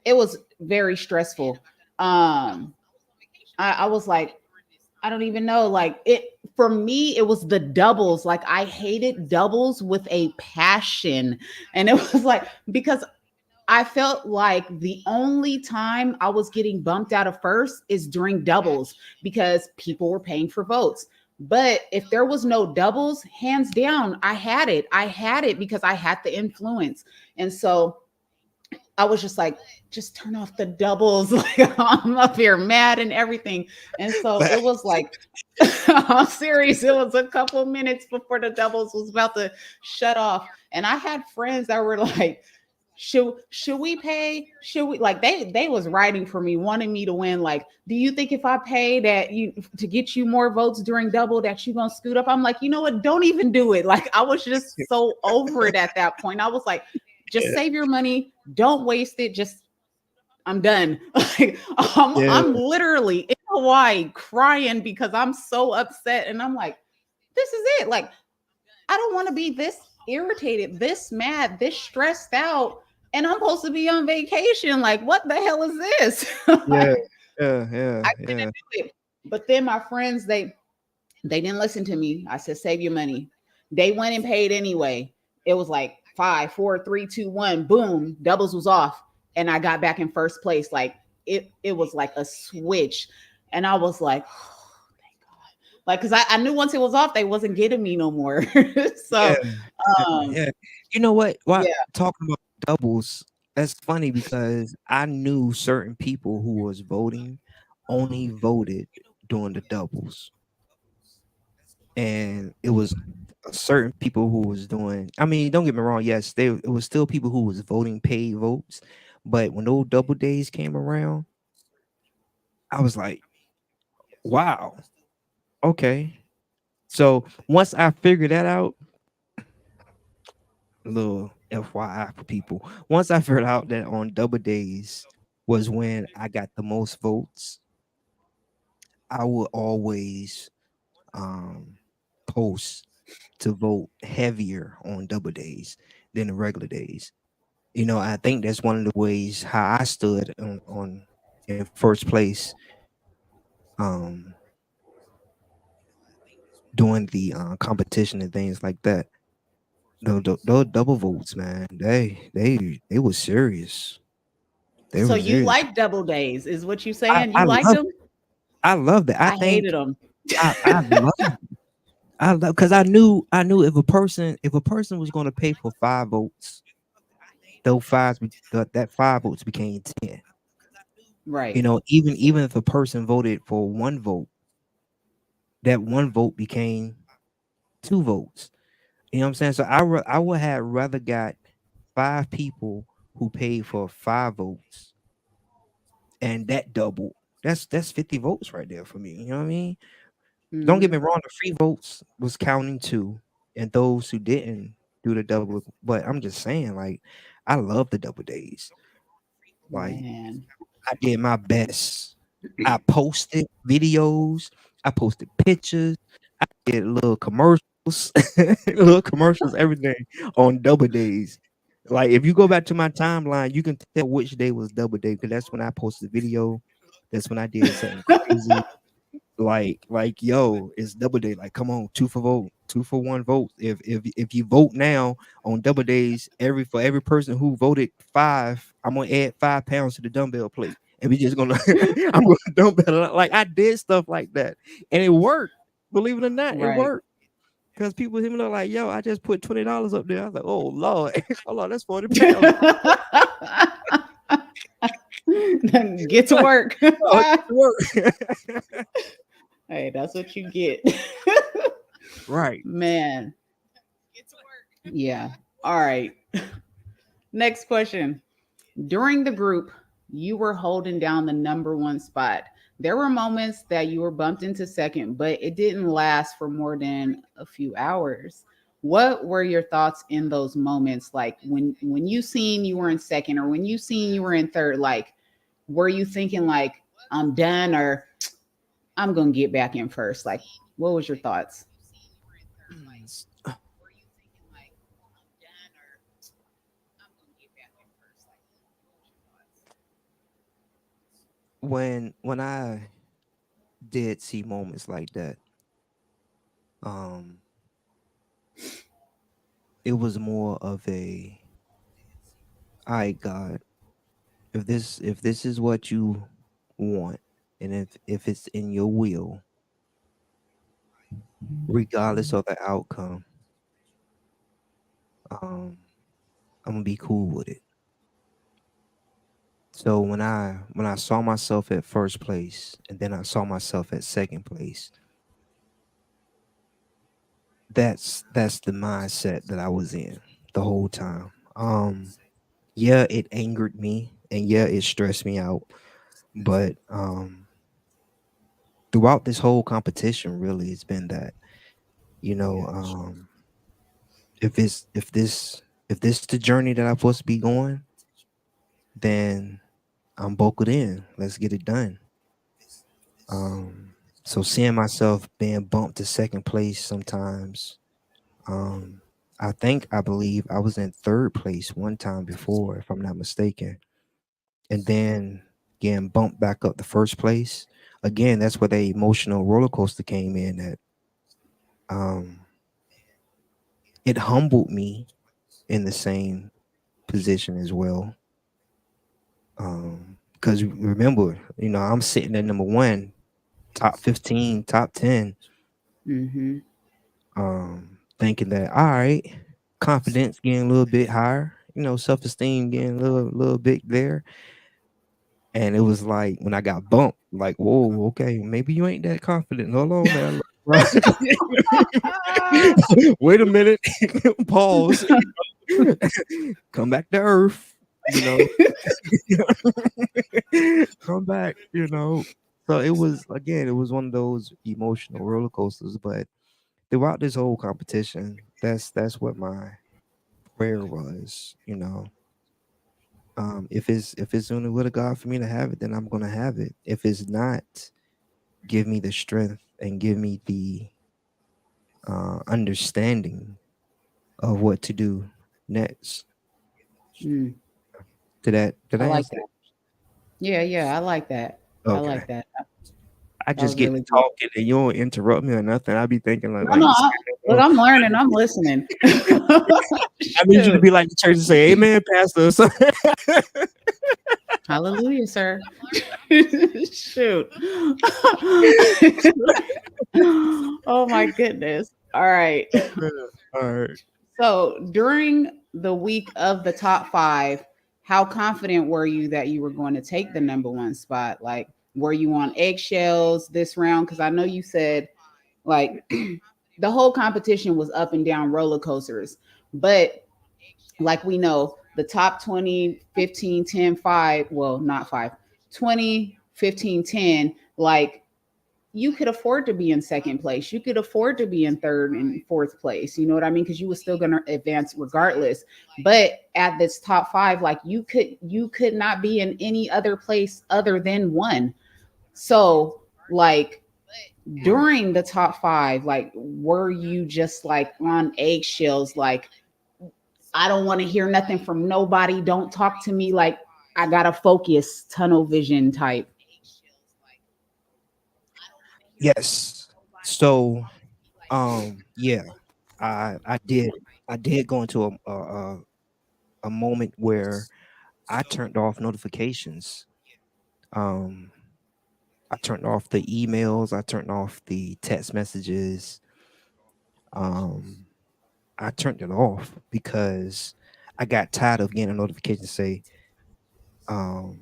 it was very stressful. I was like, I don't even know. Like it for me, it was the doubles. Like I hated doubles with a passion. And it was like because I felt like the only time I was getting bumped out of first is during doubles because people were paying for votes. But if there was no doubles, hands down, I had it. I had it because I had the influence. And so I was just like, just turn off the doubles. Like I'm up here mad and everything. And so it was like, I'm serious. It was a couple minutes before the doubles was about to shut off. And I had friends that were like, should we pay? Should we like they was writing for me, wanting me to win. Like, do you think if I pay that you to get you more votes during double that you gonna scoot up? I'm like, you know what? Don't even do it. Like I was just so over it at that point. I was like, just Yeah, save your money. Don't waste it. Just I'm done. Like yeah, I'm literally in Hawaii crying because I'm so upset. And I'm like, this is it. Like, I don't want to be this irritated, this mad, this stressed out. And I'm supposed to be on vacation. Like, what the hell is this? yeah, Like, yeah, yeah, I yeah, couldn't do it. But then my friends, they didn't listen to me. I said, save your money. They went and paid anyway. It was like 5, 4, 3, 2, 1, boom, doubles was off. And I got back in first place. Like it was like a switch. And I was like, oh, thank God. Like, cause I knew once it was off, they wasn't getting me no more. yeah, So yeah, um yeah. You know what? Why yeah. talking about doubles? That's funny because I knew certain people who was voting only voted during the doubles, and it was certain people who was doing. I mean, don't get me wrong. Yes, it was still people who was voting paid votes, but when those double days came around, I was like, wow, okay. So once I figured that out, little FYI for people. Once I figured out that on double days was when I got the most votes, I would always um post to vote heavier on double days than the regular days. You know, I think that's one of the ways how I stood on in first place um doing the competition and things like that. Those double votes, man, they was serious. They So were you serious. like double days, is what you I, saying? You I liked love them? I love that. I I hated think them. I love because I knew if a person was going to pay for 5 votes, that 5 votes became 10. You Right. know, even if a person voted for 1 vote, that 1 vote became 2 votes. You know what I'm saying? So I would have rather got 5 people who paid for 5 votes, and that double. That's 50 votes right there for me. You know what I mean? Don't get me Hmm. wrong, the free votes was counting too, and those who didn't do the double. But I'm just saying, like, I love the double days. Like, Man. I did my best. I posted videos, I posted pictures, did little commercials, little commercials, everything on double days. Like, if you go back to my timeline, you can tell which day was double day because that's when I posted video. That's when I did something crazy. Yo, it's double day. Like, come on, 2 for 2 for 1 vote. If you vote now on double days, every person who voted 5, I'm gonna add 5 pounds to the dumbbell plate, and we just gonna I'm gonna dumbbell it. Like, I did stuff like that, and it worked. Believe it or not, it Right. worked. Because people hit me up like, yo, I just put $20 up there. I was like, oh Lord, hold on, that's 40 pounds. Get to Like, work. oh, it worked. Hey, that's what you get. Right. Man. Yeah. All right. Next question. During the group, you were holding down the number one spot. There were moments that you were bumped into second, but it didn't last for more than a few hours. What were your thoughts in those moments? Like when you seen you were in second or when you seen you were in third, like were you thinking like I'm done or I'm gonna get back in first? Like what was your thoughts? When I did see moments like that, um, it was more of a, all right, God, if this is what you want, and if it's in your will, regardless of the outcome, um, I'm gonna be cool with it. So when I saw myself at first place, and then I saw myself at second place, that's the mindset that I was in the whole time. Yeah, it angered me, and yeah, it stressed me out. But throughout this whole competition, really, it's been that, you know, if this If this the journey that I'm supposed to be going, then I'm buckled in. Let's get it done. So seeing myself being bumped to second place sometimes, um, I believe I was in third place one time before, if I'm not mistaken, and then getting bumped back up to first place. Again, that's where the emotional roller coaster came in. That um, it humbled me in the same position as well. Because remember, I'm sitting at number one, top 15, top 10, Mm-hmm. thinking that, all right, confidence getting a little bit higher, self-esteem getting a little bit there. And it was like when I got bumped, like, whoa, okay, maybe you ain't that confident. Hold on now. Wait a minute. Pause. Come back to earth, you know. Come back, So it was one of those emotional roller coasters. But throughout this whole competition, that's what my prayer was. If it's only will of God for me to have it, then I'm gonna have it. If it's not, give me the strength and give me the understanding of what to do next. Mm, Did I I like answer that. that? Yeah, yeah, I like that. I Okay. like that. I That just was get to really good. talking and you don't interrupt me or nothing. I be thinking like, No, no, like look, I'm learning. I'm listening. I need you to Shoot. be like the church and say, "Amen, Pastor." or something. Hallelujah, sir. Shoot. Oh my goodness. All right. All right. So during the week of the top five, how confident were you that you were going to take the number one spot? Like, were you on eggshells this round? Because I know you said like the whole competition was up and down roller coasters, but like we know, the top 20, 15, 10, 5, well, not 5, 20, 15, 10, like you could afford to be in second place. You could afford to be in third and fourth place. You know what I mean? Because you were still going to advance regardless. But at this top five, like you could not be in any other place other than one. So like Right. during the top five, like were you just like on eggshells? Like I don't want to hear nothing from nobody. Don't talk to me. Like I gotta focus, tunnel vision type. Yes. So, yeah, I did go into a moment where I turned off notifications. Um, I turned off the emails. I turned off the text messages. Um, I turned it off because I got tired of getting a notification say, um,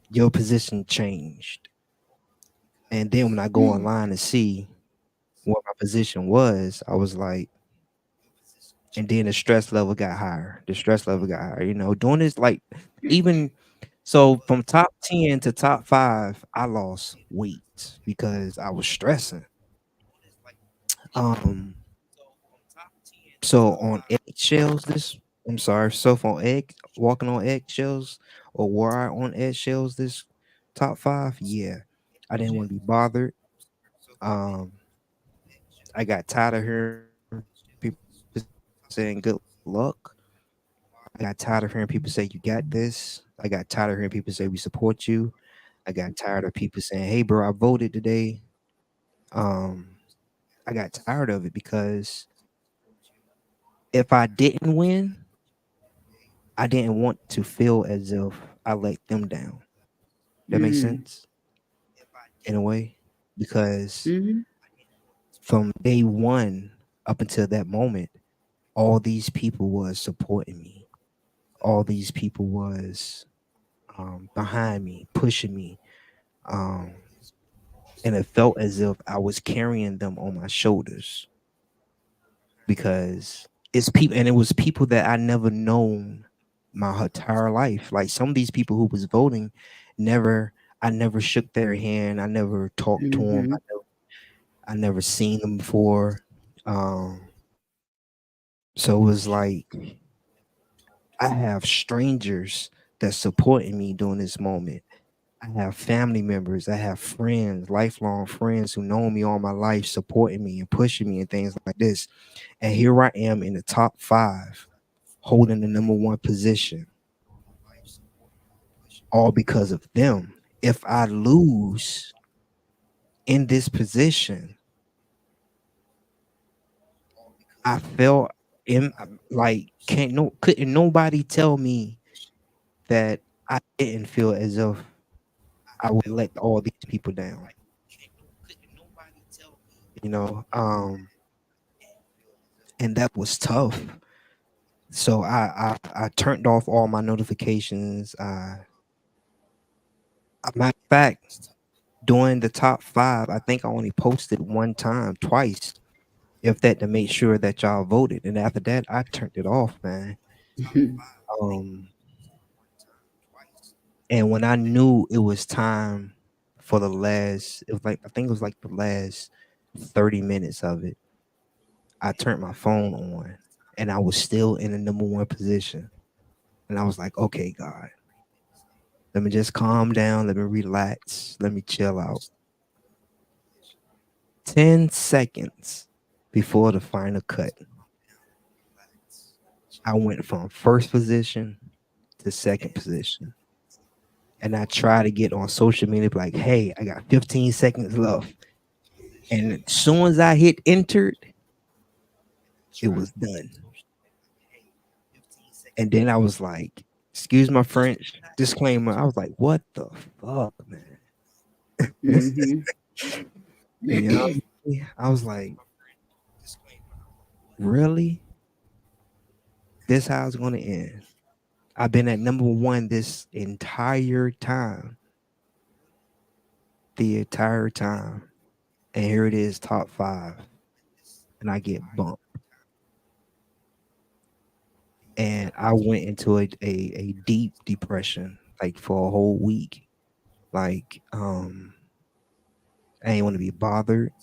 your position changed. And then when I go online and see what my position was, I was like, and then the stress level got higher. The stress level got higher. Doing this like even so from top 10 to top 5, I lost weight because I was stressing. Um, so on eggshells, I'm sorry, walking on eggshells, or were I on eggshells this top 5? Yeah. I didn't want to be bothered. Um, I got tired of hearing people saying good luck. I got tired of hearing people say you got this. I got tired of hearing people say we support you. I got tired of people saying, "Hey, bro, I voted today." Um, I got tired of it because if I didn't win, I didn't want to feel as if I let them down. That makes Mm. sense in a way because Hmm. from day one up until that moment, all these people was supporting me. All these people was behind me, pushing me, um, and it felt as if I was carrying them on my shoulders because it's people, and it was people that I never known my entire life. Like some of these people who was voting, never, I never shook their hand, I never talked to them, Hmm. I never seen them before. Um, so it was like I have strangers that's supporting me during this moment. I have family members, I have friends, lifelong friends who know me all my life, supporting me and pushing me and things like this. And here I am in the top five, holding the number one position, all because of them. If I lose in this position, I felt in like couldn't nobody tell me that I didn't feel as if I would let all these people down. You know, and that was tough. So I turned off all my notifications. Matter of fact, during the top five, I think I only posted one time, twice, if that, to make sure that y'all voted. And after that, I turned it off, man. Um, and when I knew it was time for the last, it was like I think it was like the last 30 minutes of it. I turned my phone on, and I was still in the number one position. And I was like, okay, God, let me just calm down. Let me relax. Let me chill out. 10 seconds before the final cut, I went from first position to second position. And I try to get on social media, like, hey, I got 15 seconds left. And as soon as I hit entered, it was done. And then I was like, excuse my French, disclaimer. I was like, what the fuck, man? Mm-hmm. You know, I was like, really? This how it's gonna end? I've been at number one this entire time. The entire time. And here it is, top five. And I get bumped. And I went into a deep depression, like for a whole week. Like, I didn't want to be bothered.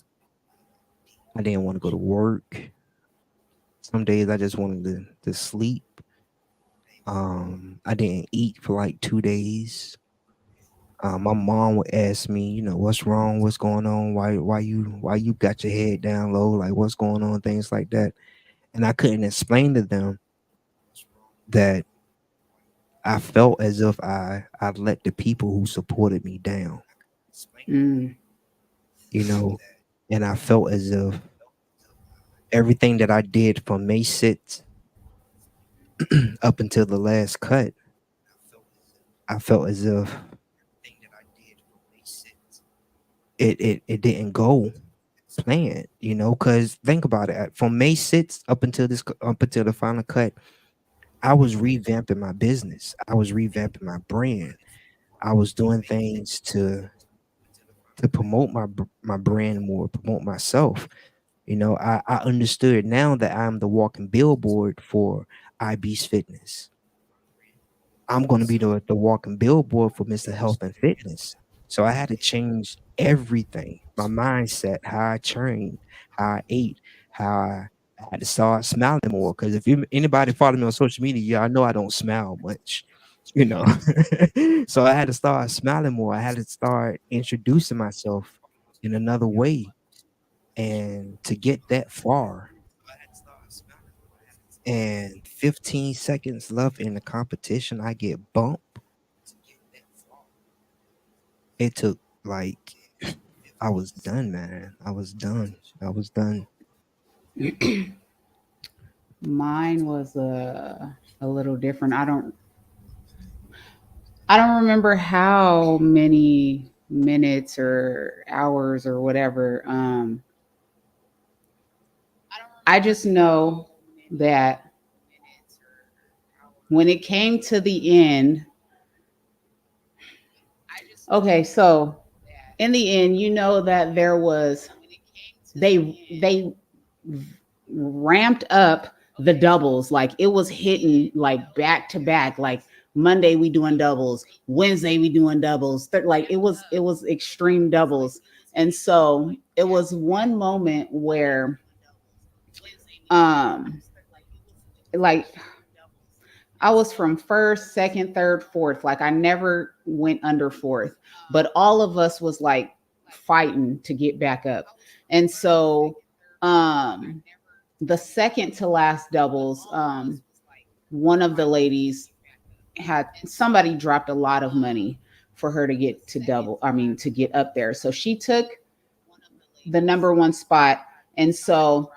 I didn't want to go to work. Some days I just wanted to sleep. I didn't eat for like 2 days. My mom would ask me, what's wrong, what's going on, why you got your head down low, like what's going on, things like that. And I couldn't explain to them that I felt as if I let the people who supported me down, Mm. you know, and I felt as if everything that I did from May 6th up until the last cut, I felt as if it didn't go planned, because think about it. From May 6th up until the final cut, I was revamping my business. I was revamping my brand. I was doing things to promote my brand more, promote myself. I understood now that I'm the walking billboard for IB's Fitness. I'm going to be the walking billboard for Mr. Health and Fitness. So I had to change everything, my mindset, how I trained, how I ate, how I had to start smiling more. Because if anybody follow me on social media, yeah, I know I don't smile much, you know. So I had to start smiling more. I had to start introducing myself in another way. And to get that far, and 15 seconds left in the competition, I get bumped. It took like I was done, man. I was done. I was done. Mine was a little different. I don't remember how many minutes or hours or whatever. I just know that when it came to the end, okay, so in the end, you know that there was they ramped up the doubles, like it was hitting like back to back, like Monday we doing doubles, Wednesday we doing doubles, like it was extreme doubles. And so it was one moment where um like I was from first, second, third, fourth. Like I never went under fourth, but all of us was like fighting to get back up. And so um the second to last doubles, one of the ladies had somebody dropped a lot of money for her to get to double, I mean to get up there. So she took the number one spot. And so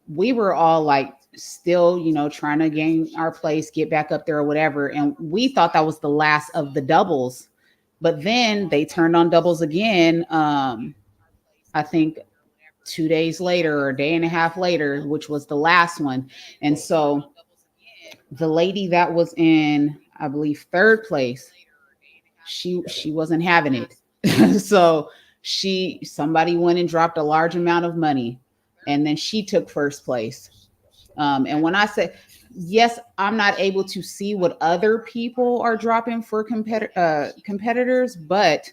we were all like still, trying to gain our place, get back up there or whatever. And we thought that was the last of the doubles. But then they turned on doubles again. I think 2 days later or a day and a half later, which was the last one. And so the lady that was in, I believe, third place, she wasn't having it. So somebody went and dropped a large amount of money, and then she took first place. And when I say yes, I'm not able to see what other people are dropping for competitors, but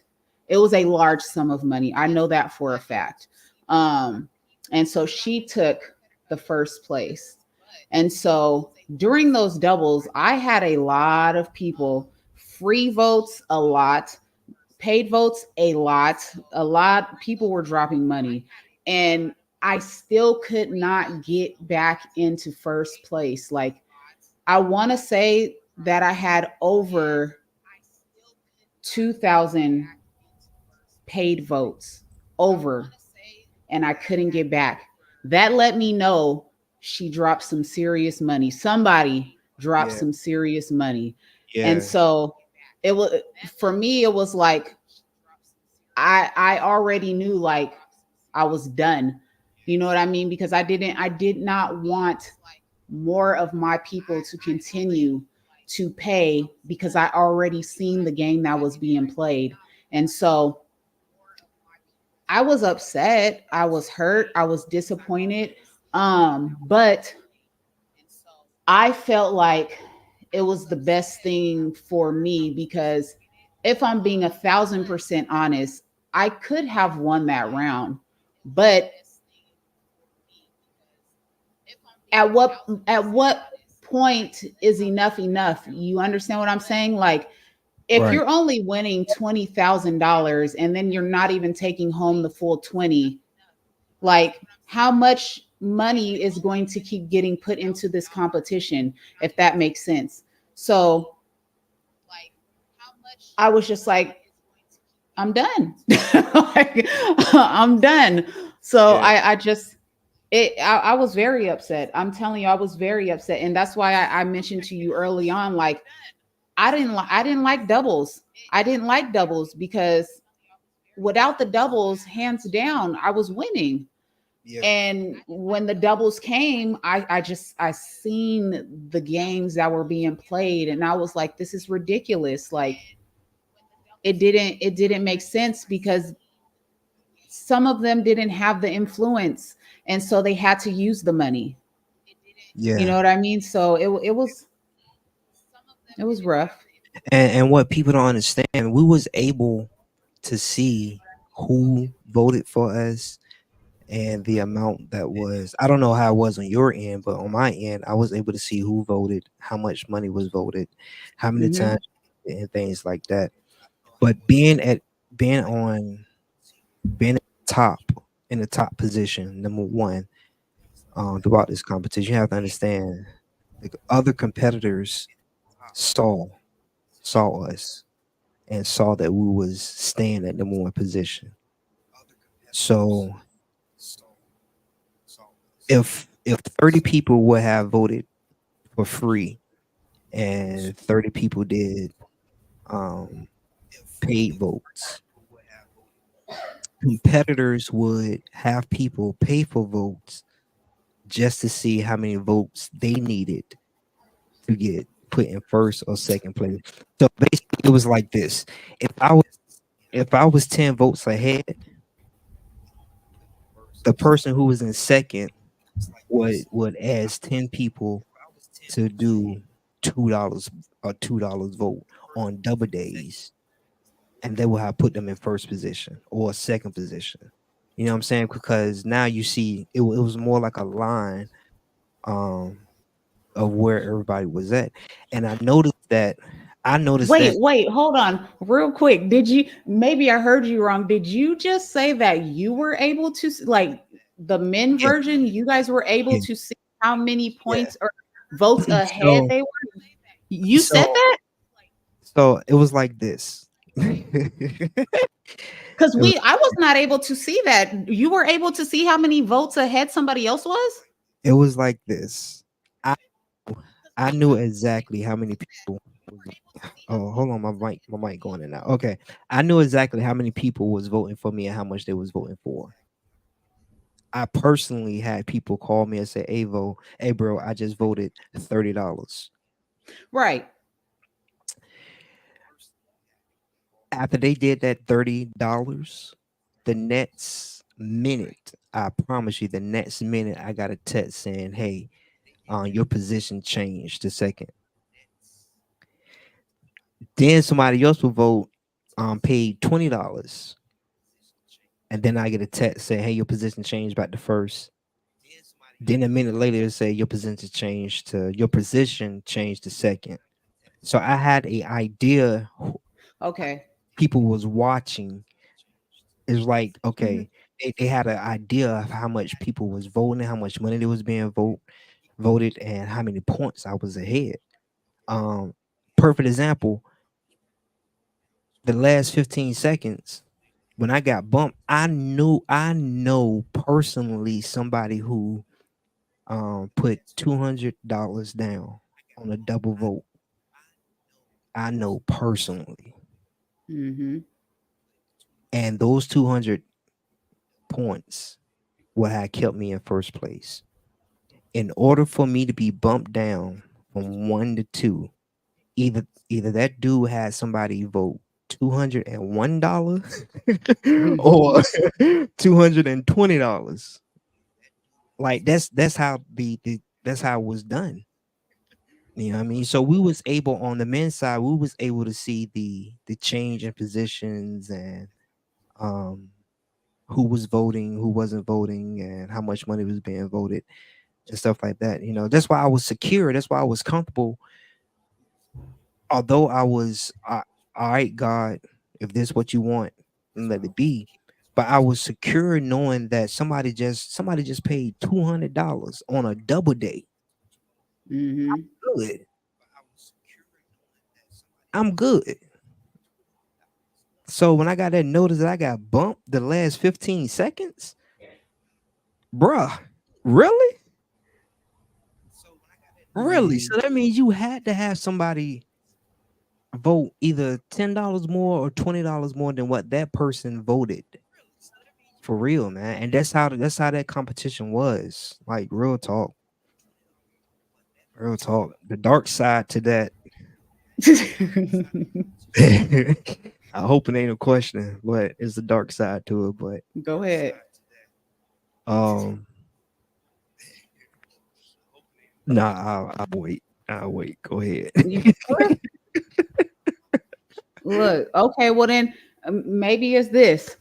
it was a large sum of money. I know that for a fact. And so she took the first place. And so during those doubles, I had a lot of people, free votes, a lot, paid votes, a lot. A lot people were dropping money. And I still could not get back into first place. Like, I want to say that I had over 2,000 paid votes, over, and I couldn't get back. That let me know she dropped some serious money. Somebody dropped Yeah. some serious money. And Yeah. so it was, for me, it was like I already knew, like, I was done. You know what I mean? Because I did not want more of my people to continue to pay, because I already seen the game that was being played. And so I was upset, I was hurt, I was disappointed. But I felt like it was the best thing for me, because if I'm being 1,000% honest, I could have won that round. But at what point is enough? You understand what I'm saying? Like, if Right. you're only winning $20,000 and then you're not even taking home the full 20, like, how much money is going to keep getting put into this competition, if that makes sense? So I was just like, I'm done. Like, I'm done. So Yeah. I was very upset. I'm telling you, I was very upset. And that's why I mentioned to you early on, like, I didn't like doubles. I didn't like doubles because without the doubles, hands down, I was winning. Yeah. And when the doubles came, I seen the games that were being played, and I was like, this is ridiculous. Like, it didn't make sense, because some of them didn't have the influence, and so they had to use the money. You Yeah. know what I mean? So it was rough. And what people don't understand, we was able to see who voted for us and the amount that was. I don't know how it was on your end, but on my end, I was able to see who voted, how much money was voted, how many Hmm. times, and things like that. But being at the top, in the top position, number one, throughout this competition, you have to understand the other competitors saw saw us and saw that we was staying at number one position. So if 30 people would have voted for free and 30 people did um paid votes, competitors would have people pay for votes just to see how many votes they needed to get put in first or second place. So basically it was like this. If I was if I was 10 votes ahead, the person who was in second would ask 10 people to do $2 or $2 vote on double days, and they will have put them in first position or second position. You know what I'm saying? Because now you see it was more like a line um of where everybody was at. And I noticed that Wait, hold on, real quick. Did you? Maybe I heard you wrong. Did you just say that you were able to like the men yeah, version? You guys were able yeah, to see how many yeah. points or votes ahead So they were. You said so that so it was like this. it because was I was not able to see that. You were able to see how many votes ahead somebody else was. it was like this. I I knew exactly how many people was, oh, hold on, my mic going in now. Okay. I knew exactly how many people was voting for me and how much they was voting for. I personally had people call me and say, Avo, hey bro, I just voted $30. Right. After they did that $30, the next minute, I promise you, the next minute I got a text saying, hey, your position changed the second. Then somebody else will vote, paid $20. And then I get a text saying, hey, your position changed back to first. Then a minute later, it say your position changed to second. So I had a idea Okay. people was watching. It's like, Mhm. okay, they had an idea of how much people was voting, how much money they was being voted, and how many points I was ahead. Um, Perfect example, the last 15 seconds when I got bumped, I know personally somebody who put $200 down on a double vote. I know personally. Mm-hmm. And those 200 points what had kept me in first place. In order for me to be bumped down from 1 to 2, either that dude had somebody vote $201 Mm-hmm. or $220. Like that's how that's how it was done. You know what I mean? So we was able on the men's side, we was able to see the change in positions and um who was voting, who wasn't voting, and how much money was being voted and stuff like that. You know, that's why I was secure. That's why I was comfortable. Although I was, all right, God, if this what you want, let it be. But I was secure knowing that somebody just paid $200 on a double day. Mm-hmm. Good, I'm good. So when I got that notice that I got bumped the last 15 seconds, bruh, really? Really? Mm-hmm. So that means you had to have somebody vote either $10 more or $20 more than what that person voted. For real, man. And that's how that competition was. Like real talk. Real talk. The dark side to that. I hope it ain't a question, but it's the dark side to it. But Go ahead. um nah, I'll wait. I'll wait. Go ahead. You sure? Look, okay, well then maybe it's this.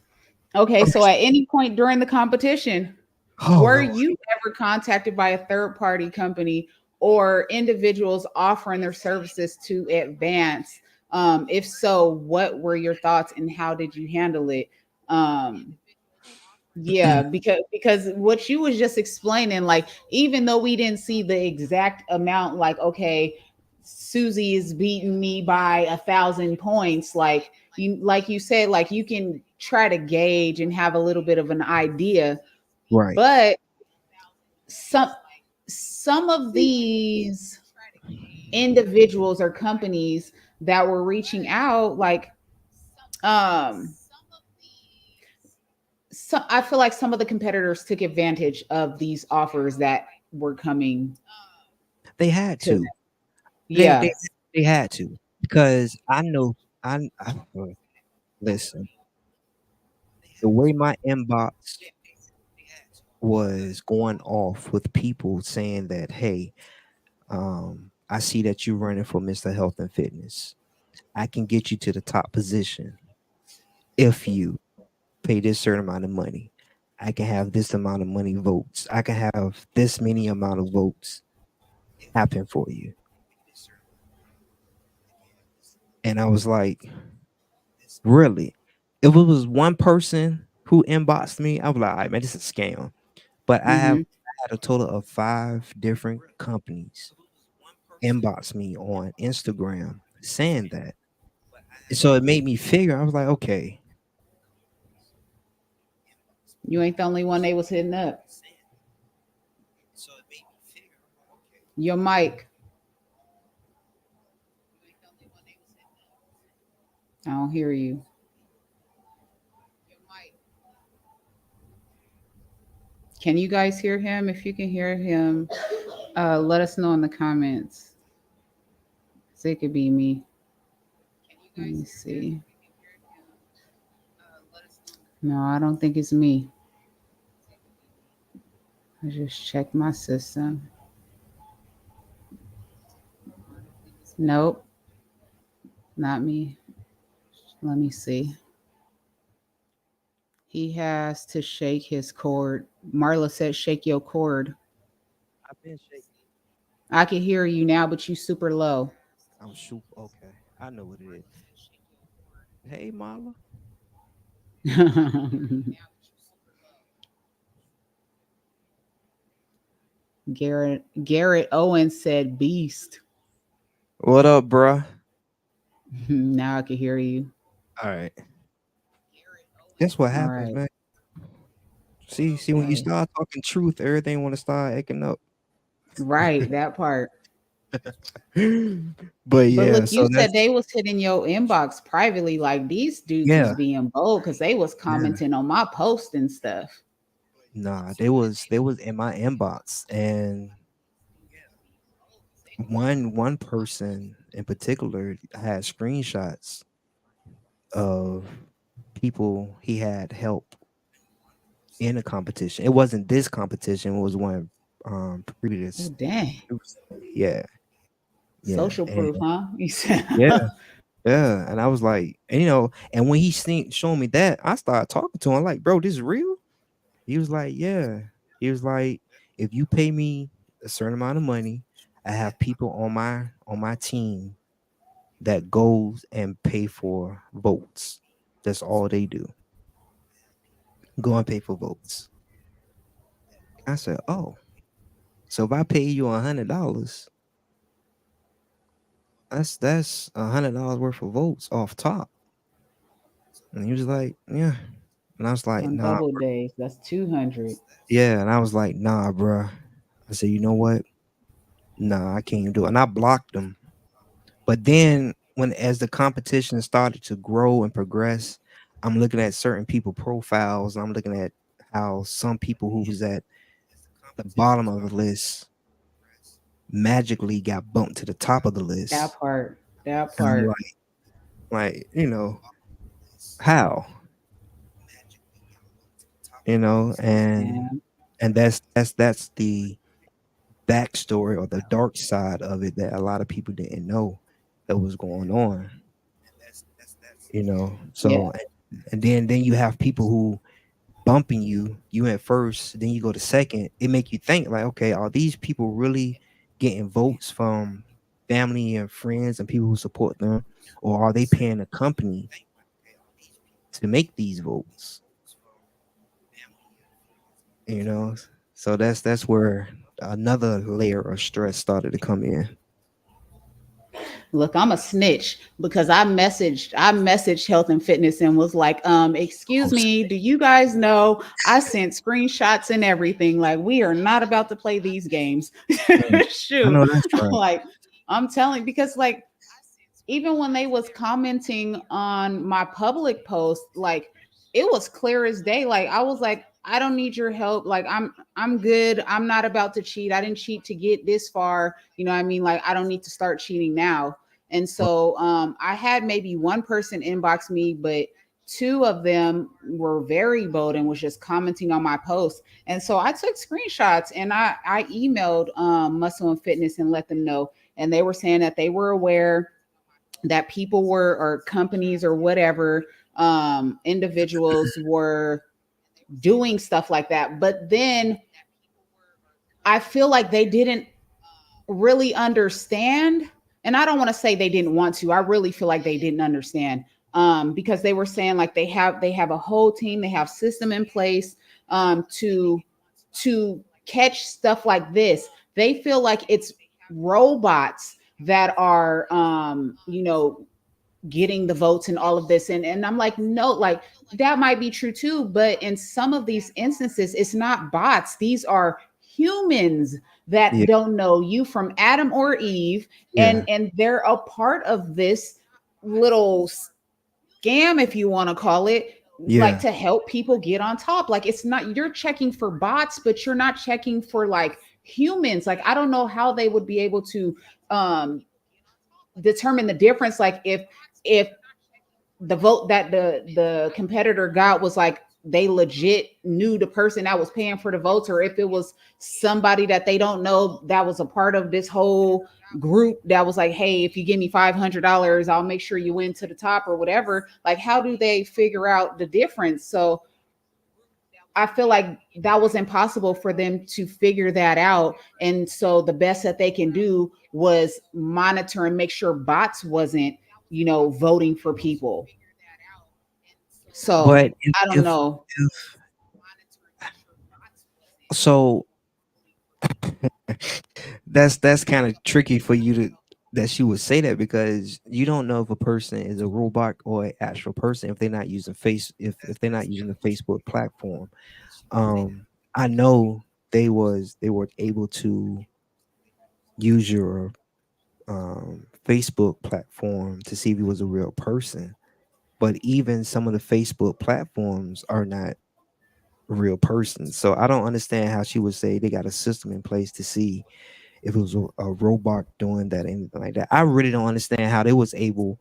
Okay, so at any point during the competition, Oh were Lord. you ever contacted by a third party company or individuals offering their services to advance? If so, what were your thoughts and how did you handle it? Um, yeah, because what you was just explaining, like even though we didn't see the exact amount, like okay, Susie is beating me by 1,000 points, like you said, like you can try to gauge and have a little bit of an idea, Right. but some some of these individuals or companies that were reaching out, like um so I feel like some of the competitors took advantage of these offers that were coming They had to them. to. They Yeah. they they had to because I know I listen, the way my inbox was going off with people saying that, hey, I see that you're running for Mr. Health and Fitness. I can get you to the top position if you pay this certain amount of money. I can have this amount of money votes. I can have this many amount of votes. happen for you. And I was like, really? If it was one person who inboxed me, I was like, all right, man, this is a scam. But Mm-hmm. I had a total of 5 different companies inbox me on Instagram saying that. So it made me figure, I was like, okay, You ain't the only one they was hitting up. Your mic. I don't hear you. Can you guys hear him? If you can hear him, let us know in the comments. So it could be me. Let me see. No, I don't think it's me. I just checked my system. Nope, not me. Let me see. He has to shake his cord. Marla said, shake your cord. I've been shaking. I can hear you now, but you super low. I'm shoot. Okay, I know what it is. Hey, Mala. Garrett Owens said beast. What up, bruh? Now I can hear you. All right. That's what All happens, right. man. See, when you Right. start talking truth, everything want to start acting up. Right, that part. But But yeah, look, you so said that's they was hitting your inbox privately. Like these dudes was yeah, being bold because they was yeah. commenting on my post and stuff. Nah, they was in my inbox, and one person in particular had screenshots of people he had help in a competition. It wasn't this competition; it was one Oh previous. dang. Yeah, yeah, Social and proof, huh? You said yeah, yeah. And I was like, and, and when he seen showing me that, I started talking to him like, bro, this is real. He was like, yeah. He was like, if you pay me a certain amount of money, I have people on my team that goes and pay for votes. That's all they do. Go and pay for votes. I said, oh, so if I pay you $100, that's $100 worth of votes off top. And he was like, yeah. And I was like, on nah, double days, that's 200. yeah. And I was like, nah, bruh. I said, you know what? Nah, I can't even do it. And I blocked him. But then when as the competition started to grow and progress, I'm looking at certain people profiles. I'm looking at how some people who was at the bottom of the list magically got bumped to the top of the That list. part. That And I'm part. like, how? And Man. that's the backstory or the dark side of it that a lot of people didn't know that was going on. Yeah. So and then you have people who bumping you at first, then you go to second. It make you think like, okay, are these people really getting votes from family and friends and people who support them, or are they paying a company to make these votes? you know so that's where another layer of stress started to come in. Look, I'm a snitch because I messaged health and fitness and was like, excuse Oh, me, do you guys know I sent screenshots and everything? Like, we are not about to play these games. snap. I Shoot. know that's right. Like, I'm telling because like even when they was commenting on my public post, like it was clear as day. Like I was like, I don't need your help. Like I'm good. I'm not about to cheat. I didn't cheat to get this far. You know what I mean? Like I don't need to start cheating now. And so I had maybe one person inbox me, but two of them were very bold and was just commenting on my post. And so I took screenshots and I emailed Muscle and Fitness and let them know. And they were saying that they were aware that people were or companies or whatever individuals were doing stuff like that, but then I feel like they didn't really understand. And I don't want to say they didn't want to. I really feel like they didn't understand, because they were saying like they have a whole team, they have system in place, to catch stuff like this. They feel like it's robots that are, getting the votes and all of this. And I'm like, no, like that might be true too, but in some of these instances it's not bots. These are humans that Yeah. don't know you from Adam or Eve, Yeah. and they're a part of this little scam, if you want to call it, like Yeah. to help people get on top. Like it's not, you're checking for bots, but you're not checking for like humans. Like I don't know how they would be able to um determine the difference. Like if the vote that the competitor got was like they legit knew the person that was paying for the votes, or if it was somebody that they don't know that was a part of this whole group that was like, hey, if you give me $500 I'll make sure you win to the top or whatever. Like how do they figure out the difference? So I feel like that was impossible for them to figure that out. And so the best that they can do was monitor and make sure bots wasn't, voting for people. So But I don't know. if so, that's kind of tricky for you to that she would say that, because you don't know if a person is a robot or an actual person if they're not using if they're not using the Facebook platform. I know they were able to use your Facebook platform to see if he was a real person, but even some of the Facebook platforms are not real persons. So I don't understand how she would say they got a system in place to see if it was a robot doing that, anything like that. I really don't understand how they was able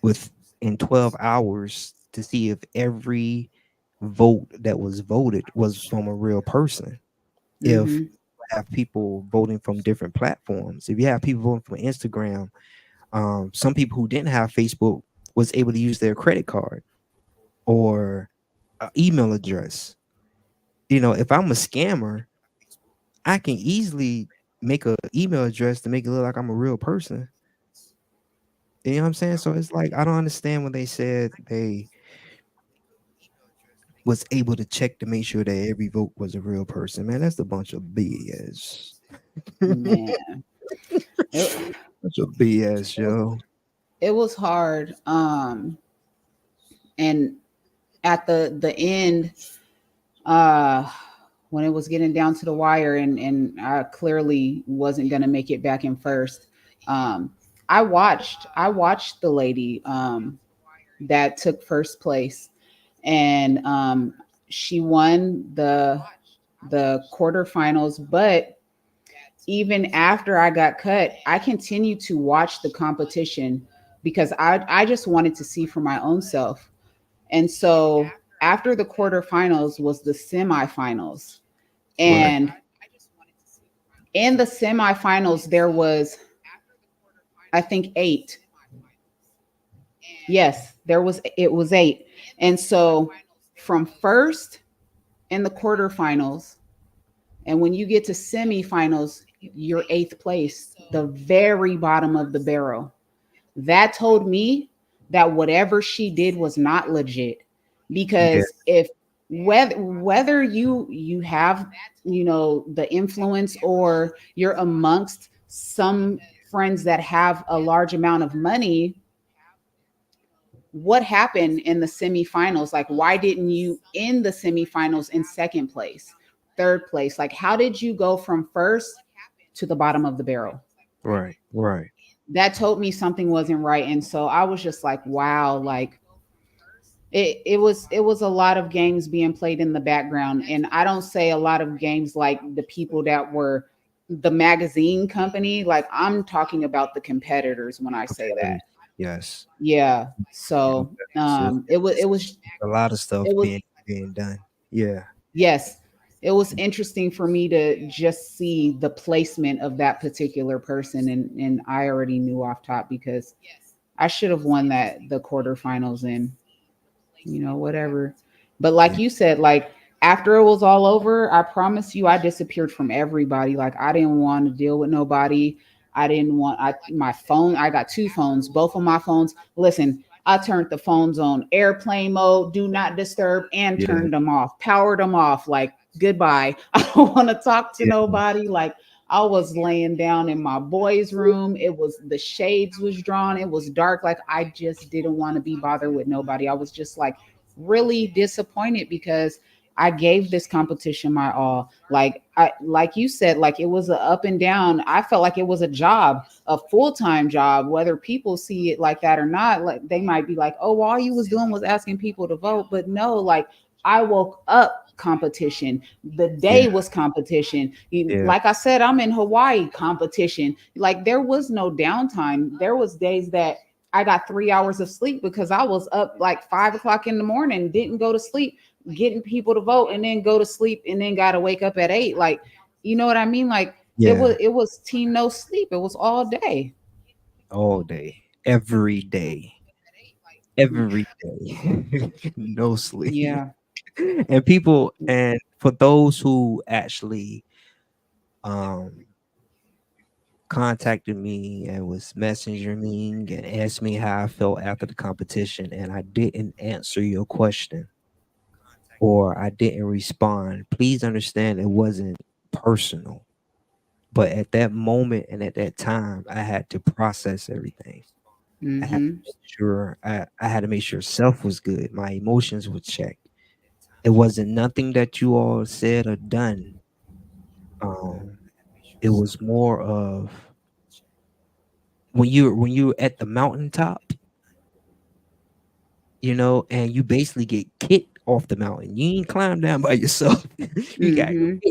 with in 12 hours to see if every vote that was voted was from a real person. If Hmm. you have people voting from different platforms, if you have people voting from Instagram, some people who didn't have Facebook was able to use their credit card or email address. You know, if I'm a scammer, I can easily make a email address to make it look like I'm a real person. You know what I'm saying? So it's like I don't understand when they said they was able to check to make sure that every vote was a real person. Man, that's a bunch of BS. Man, it, Bunch of BS, it, yo. it was hard. And at the end, uh, when it was getting down to the wire, and I clearly wasn't gonna make it back in first. Um, I watched the lady that took first place, and she won the quarterfinals. But even after I got cut, I continued to watch the competition because I just wanted to see for my own self. And so after the quarterfinals was the semifinals. Right. And in the semifinals, there was, I think, eight. Yes, it was eight. And so from first in the quarterfinals, and when you get to semifinals, you're eighth place, the very bottom of the barrel. That told me that whatever she did was not legit. Yeah. Because if whether you have, the influence, or you're amongst some friends that have a large amount of money, what happened in the semifinals? Like, why didn't you in the semifinals in second place, third place? Like, how did you go from first to the bottom of the barrel? Right. Right. That told me something wasn't right. And so I was just like, wow, like it was a lot of games being played in the background. And I don't say a lot of games like the people that were the magazine company. Like I'm talking about the competitors when I say that. Competitors. Yes. Yeah. Yeah, So it was it's it was a lot of stuff it was being done. Yeah. yes, it was interesting for me to just see the placement of that particular person. And I already knew off top because I should have won the quarterfinals, and whatever. But like Yeah. you said, like After it was all over, I promise you, I disappeared from everybody. Like I didn't want to deal with nobody. I didn't want my phone. I got two phones, both of my phones. Listen, I turned the phones on airplane mode, do not disturb, and Yeah, turned them off, powered them off. Like goodbye. I don't want to talk to yeah. nobody. Like I was laying down in my boys' room. It was the shades was drawn. It was dark. Like I just didn't want to be bothered with nobody. I was just like really disappointed because I gave this competition my all. Like you said, like it was a up and down. I felt like it was a job, a full-time job, whether people see it like that or not. Like they might be like, "Oh, well, all you was doing was asking people to vote." But no, like I woke up competition. The day Yeah, was competition. yeah, Like I said, I'm in Hawaii competition. Like there was no downtime. There was days that I got 3 hours of sleep because I was up like 5 o'clock in the morning, didn't go to sleep, getting people to vote, and then go to sleep, and then got to wake up at 8. Like, you know what I mean? Like yeah. it was team no sleep. It was all day. All day, every day, no sleep. Yeah. And people, and for those who actually um contacted me and was messaging me and asked me how I felt after the competition, and I didn't answer your question or I didn't respond, please understand it wasn't personal. But at that moment and at that time, I had to process everything. I had to Mm-hmm. make sure I had to make sure self was good. My emotions were checked. It wasn't nothing that you all said or done. Um, it was more of when you're at the mountaintop, and you basically get kicked off the mountain. You ain't climb down by yourself. you got Mm-hmm.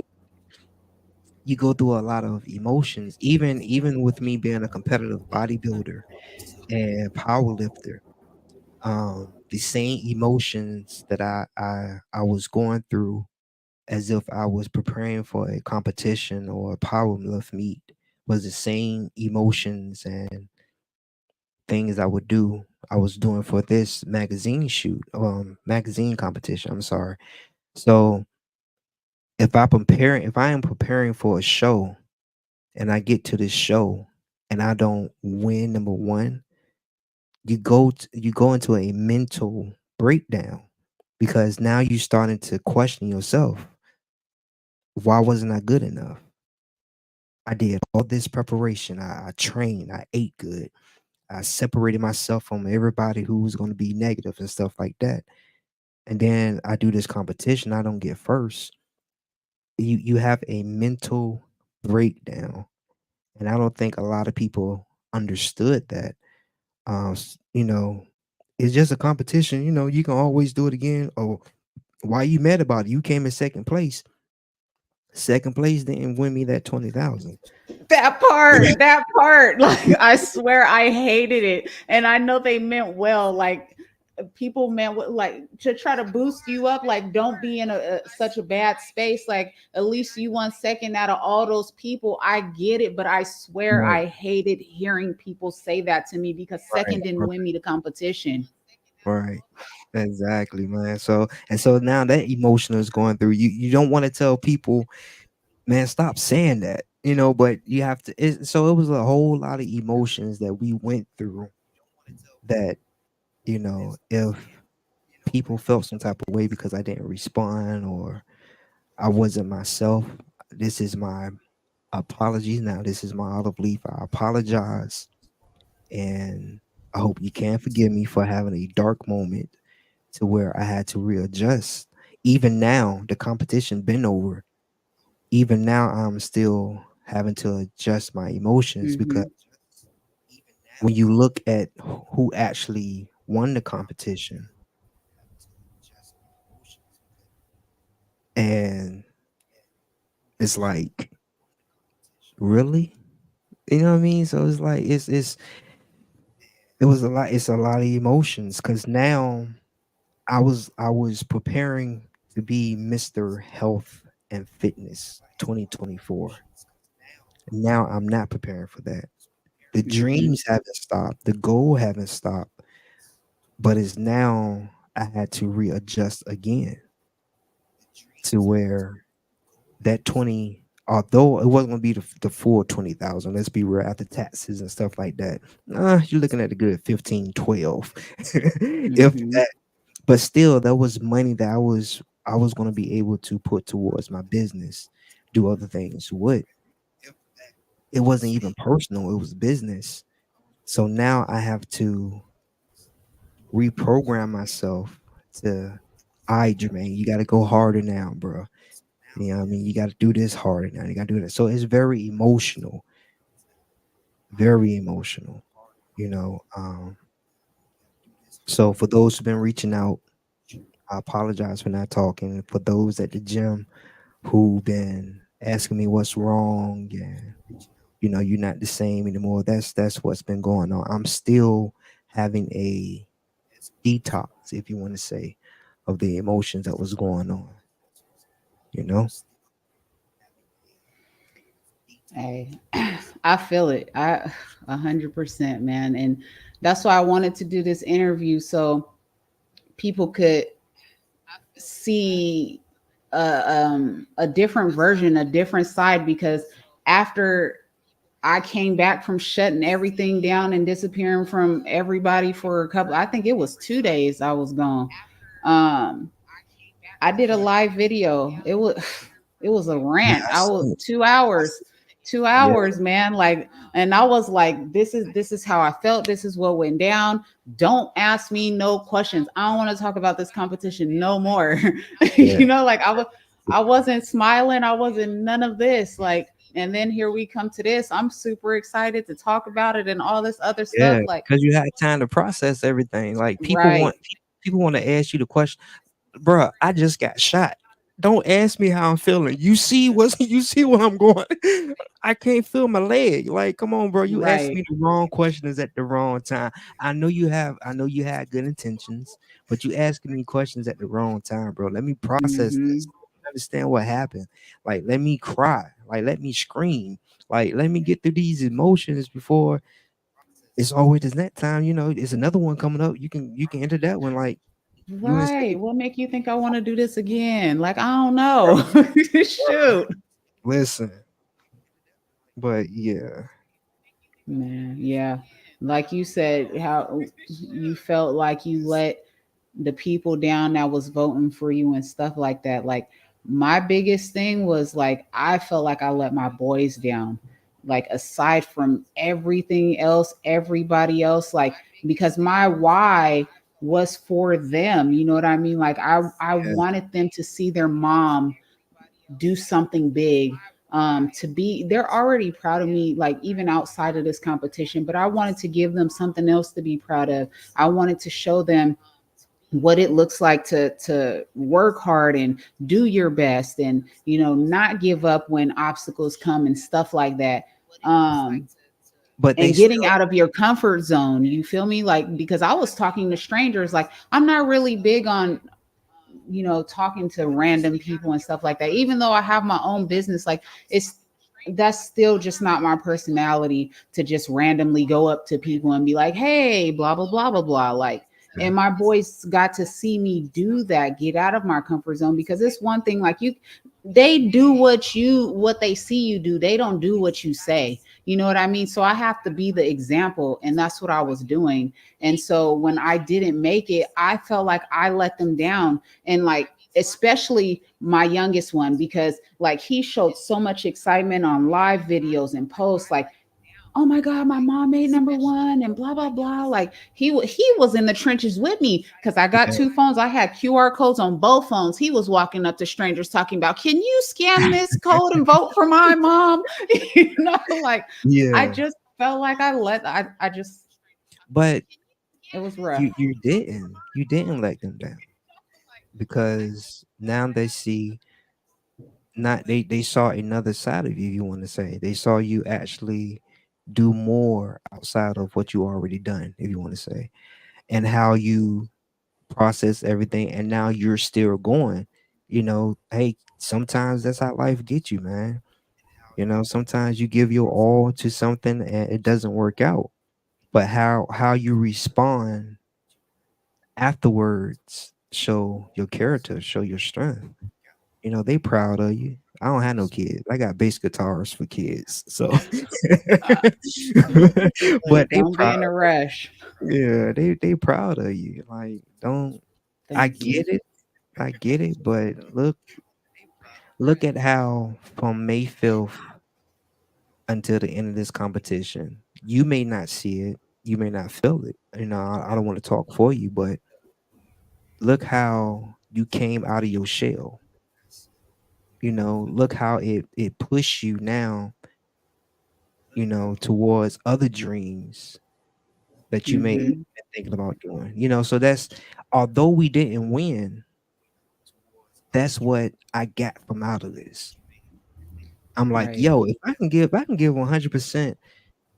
you go through a lot of emotions. Even with me being a competitive bodybuilder and power lifter, the same emotions that I was going through as if I was preparing for a competition or a power lift meet was the same emotions and things I would do. I was doing for this magazine competition. I'm sorry. So if I am preparing for a show and I get to this show and I don't win number one, you go into a mental breakdown because now you're starting to question yourself. Why wasn't I good enough? I did all this preparation. I trained. I ate good. I separated myself from everybody who was going to be negative and stuff like that. And then I do this competition. I don't get first. You have a mental breakdown, and I don't think a lot of people understood that. It's just a competition. You can always do it again. Or why you mad about it? You came in second place. Second place didn't win me that 20,000. That part, like I swear I hated it. And I know they meant well, like people meant like to try to boost you up, like don't be in such a bad space. Like at least you won second out of all those people. I get it, but I swear Right, I hated hearing people say that to me because right, second didn't win me the competition. right. Exactly, man. So now that emotion is going through you. You don't want to tell people, man, stop saying that. But you have to. So it was a whole lot of emotions that we went through. That if people felt some type of way because I didn't respond or I wasn't myself, this is my apologies. Now this is my olive leaf. I apologize, and I hope you can forgive me for having a dark moment to where I had to readjust. Even now, the competition been over. Even now, I'm still having to adjust my emotions because Mm-hmm. when you look at who actually won the competition, and it's like, really, what I mean? So it's like it was a lot. It's a lot of emotions because now I was preparing to be Mr. Health and Fitness 2024. Now I'm not preparing for that. The Mm-hmm. dreams haven't stopped. The goal haven't stopped, but it's now I had to readjust again to where that 20, although it wasn't gonna be the full 20,000, let's be real, after taxes and stuff like that, you're looking at a good 15, 12, if Mm-hmm. that. But still, that was money that I was gonna be able to put towards my business, do other things with. It wasn't even personal, it was business. So now I have to reprogram myself to, all right, Jermaine, you got to go harder now, bro. You know what I mean? You got to do this harder now. You got to do that. So it's very emotional, very emotional, you know. So for those who've been reaching out, I apologize for not talking. For those at the gym who've been asking me what's wrong and you're not the same anymore. That's what's been going on. I'm still having a detox, if you want to say, of the emotions that was going on, you know? Hey, I feel it. 100%, man. And that's why I wanted to do this interview so people could see a different version, a different side. Because after I came back from shutting everything down and disappearing from everybody for a couple, I think it was 2 days I was gone. Um, I did a live video. It was a Yeah, rant. I I was seen it. 2 hours, two Yeah, hours, man. Like, and I was like, this is how I felt. This is what went down. Don't ask me no questions. I don't want to talk about this competition no more. yeah, Like I wasn't smiling. I wasn't none of this. Like, and then here we come to this. I'm super excited to talk about it and all this other stuff. yeah. Like, Because you had time to process everything. Like right, people want to ask you the question, bruh, I just got shot. Don't ask me how I'm feeling. You see what you see what I'm going. I can't feel my leg. Like, come on, bro. You asked right. me the wrong questions at the wrong time. I know you had good intentions, but you asking me questions at the wrong time, bro. Let me process this. Hmm. Understand what happened. Like, let me cry. Like, let me scream. Like, let me get through these emotions before it's always the next time. It's another one coming up. You can enter that one. Like, you Right. understand? What make you think I want to do this again? Like, I don't know. Shoot. Listen, but yeah, Man, yeah. Like you said, how you felt like you let the people down that was voting for you and stuff like that. Like, my biggest thing was like I felt like I let my boys down. Like, aside from everything else, everybody else, like, because my why was for them. You know what I mean? Like, I yeah, wanted them to see their mom do something big, to be, they're already proud of me, like, even outside of this competition, but I wanted to give them something else to be proud of. I wanted to show them what it looks like to work hard and do your best, and not give up when obstacles come and stuff like that. um but they and getting still, out of your comfort zone, you feel me? Like, because I was talking to strangers, like, I'm not really big on talking to random people and stuff like that. Even though I have my own business, like, it's that's still just not my personality to just randomly go up to people and be like, hey, blah, blah, blah, blah, blah. Like, yeah, and my boys got to see me do that, get out of my comfort zone, because it's one thing, like, they do what they see you do. They don't do what you say. You know what I mean? So I have to be the example, and that's what I was doing. And so when I didn't make it, I felt like I let them down. And, like, especially my youngest one, because, like, he showed so much excitement on live videos and posts, like, oh my god, my mom made number one and blah blah blah. Like, he was in the trenches with me, because I got yeah, two phones. I had QR codes on both phones. He was walking up to strangers talking about, can you scan this code and vote for my mom? Like, I yeah. just felt like I just, But it was rough. you didn't let them down, because now they see, not they saw another side of you. You want to say they saw you actually do more outside of what you already done, if you want to say, and how you process everything, and now you're still going. Hey, sometimes that's how life gets you, man. Sometimes you give your all to something and it doesn't work out. But how you respond afterwards show your character, show your strength. they proud of you. I don't have no kids. I got bass guitars for kids. So but Look, they don't be proud. in a rush. Yeah, they proud of you. Like, don't I Thank you. get it. I get it, but look at how from May 5th until the end of this competition, you may not see it, you may not feel it. I don't want to talk for you, but look how you came out of your shell. Look how it pushed you now, towards other dreams that you may Mm-hmm. been thinking about doing. So that's, although we didn't win, that's what I got from out of this. I'm like, Right. yo, if I can give 100%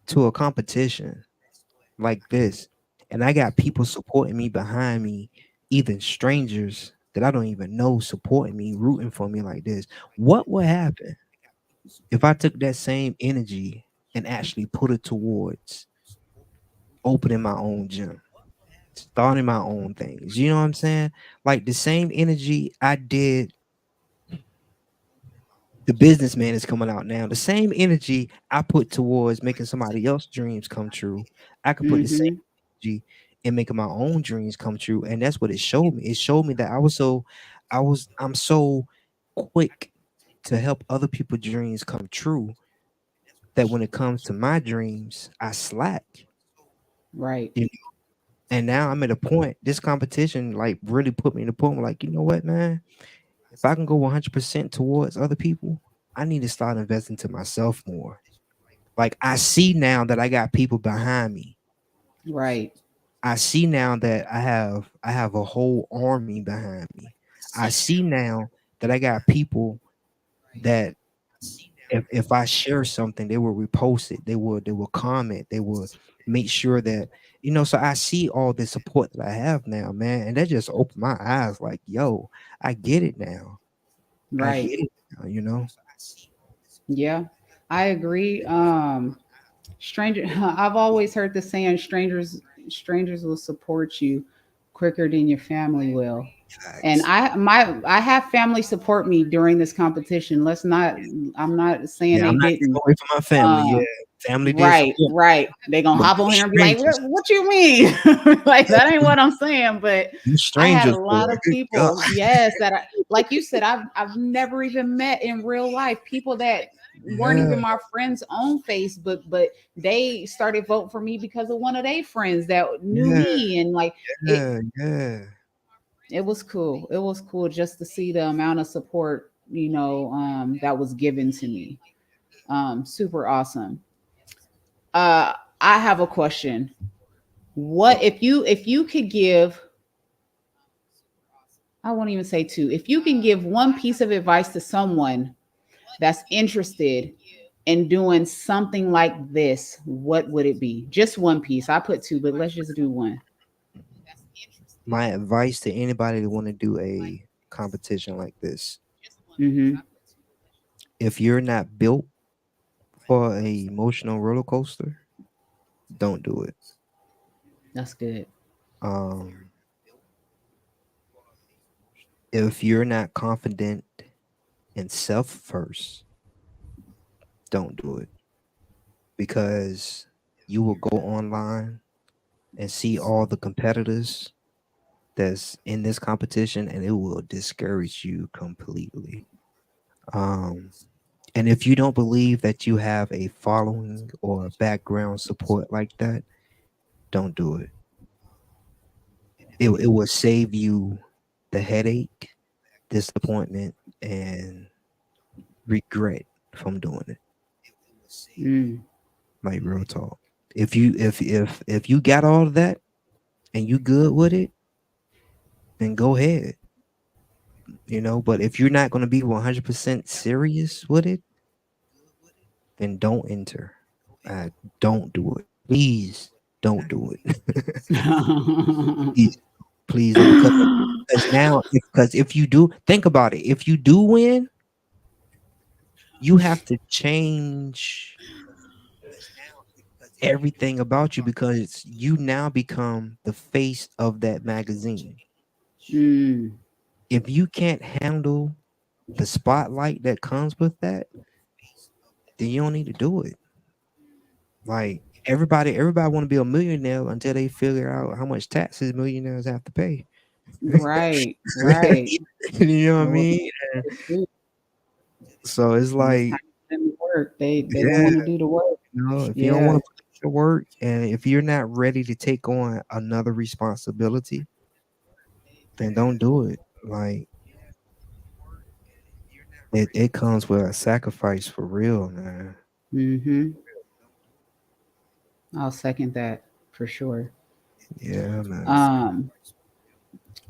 to a competition like this, and I got people supporting me behind me, even strangers that I don't even know supporting me, rooting for me like this, what would happen if I took that same energy and actually put it towards opening my own gym, starting my own things? You know what I'm saying? Like the same energy I did. The businessman is coming out now. The same energy I put towards making somebody else's dreams come true, I could put the same Mm-hmm. energy in making my own dreams come true. And that's what it showed me. It showed me that I'm so quick to help other people's dreams come true that when it comes to my dreams, I slack. Right. You know? And now I'm at a point, this competition like really put me in a point where, like, you know what, man? If I can go 100% towards other people, I need to start investing to myself more. Like, I see now that I got people behind me. Right. I see now that I have a whole army behind me. I see now that I got people that if I share something, they will repost it. They will comment. They will make sure that, so I see all the support that I have now, man. And that just opened my eyes like, yo, I get it now. I Right. get it now. Yeah. I agree. Stranger I've always heard the saying strangers will support you quicker than your family will. And Facts. I have family support me during this competition. I'm not saying Yeah, they I'm not taking didn't. away from my family. Yeah, Um, family did right, support, right. They gonna but hop on these here and be like, strangers, what you mean? Like that ain't what I'm saying. But these I had a strangers, boy, lot of good God. people, yes, that like you said, I've never even met in real life. People that weren't Yeah, even my friends on Facebook, but they started voting for me because of one of their friends that knew yeah, me. And like yeah, yeah. it was cool. It was cool just to see the amount of support, that was given to me. Super awesome. I have a question. What if you could give, I won't even say two. If you can give one piece of advice to someone that's interested in doing something like this, what would it be? Just one piece. I put two, but let's just do one. My advice to anybody that want to do a competition like this: Mhm. if you're not built for a emotional roller coaster, don't do it. That's good. Um, if you're not confident in self first, don't do it, because you will go online and see all the competitors that's in this competition, and it will discourage you completely. Um, and if you don't believe that you have a following or background support like that, don't do it. It will save you the headache, disappointment, and regret from doing it. Mm. Like, real talk. If you got all of that and you good with it, then go ahead. But if you're not going to be 100% serious with it, then don't enter. Uh, don't do it. Please don't do it. please, please don't, because now, because if you do, think about it. If you do win, you have to change everything about you, because you now become the face of that magazine. Mm. If you can't handle the spotlight that comes with that, then you don't need to do it. Like everybody want to be a millionaire until they figure out how much taxes millionaires have to pay. Right, right. You know what I Well, mean? it's true. So it's When it's time like, for them to work, they don't yeah, want to do the work. if you don't Yeah. want to put in the work, and if you're not ready to take on another responsibility, then don't do it. Like it comes with a sacrifice for real, man. Mm-hmm. I'll second that for sure. Yeah, man. Um,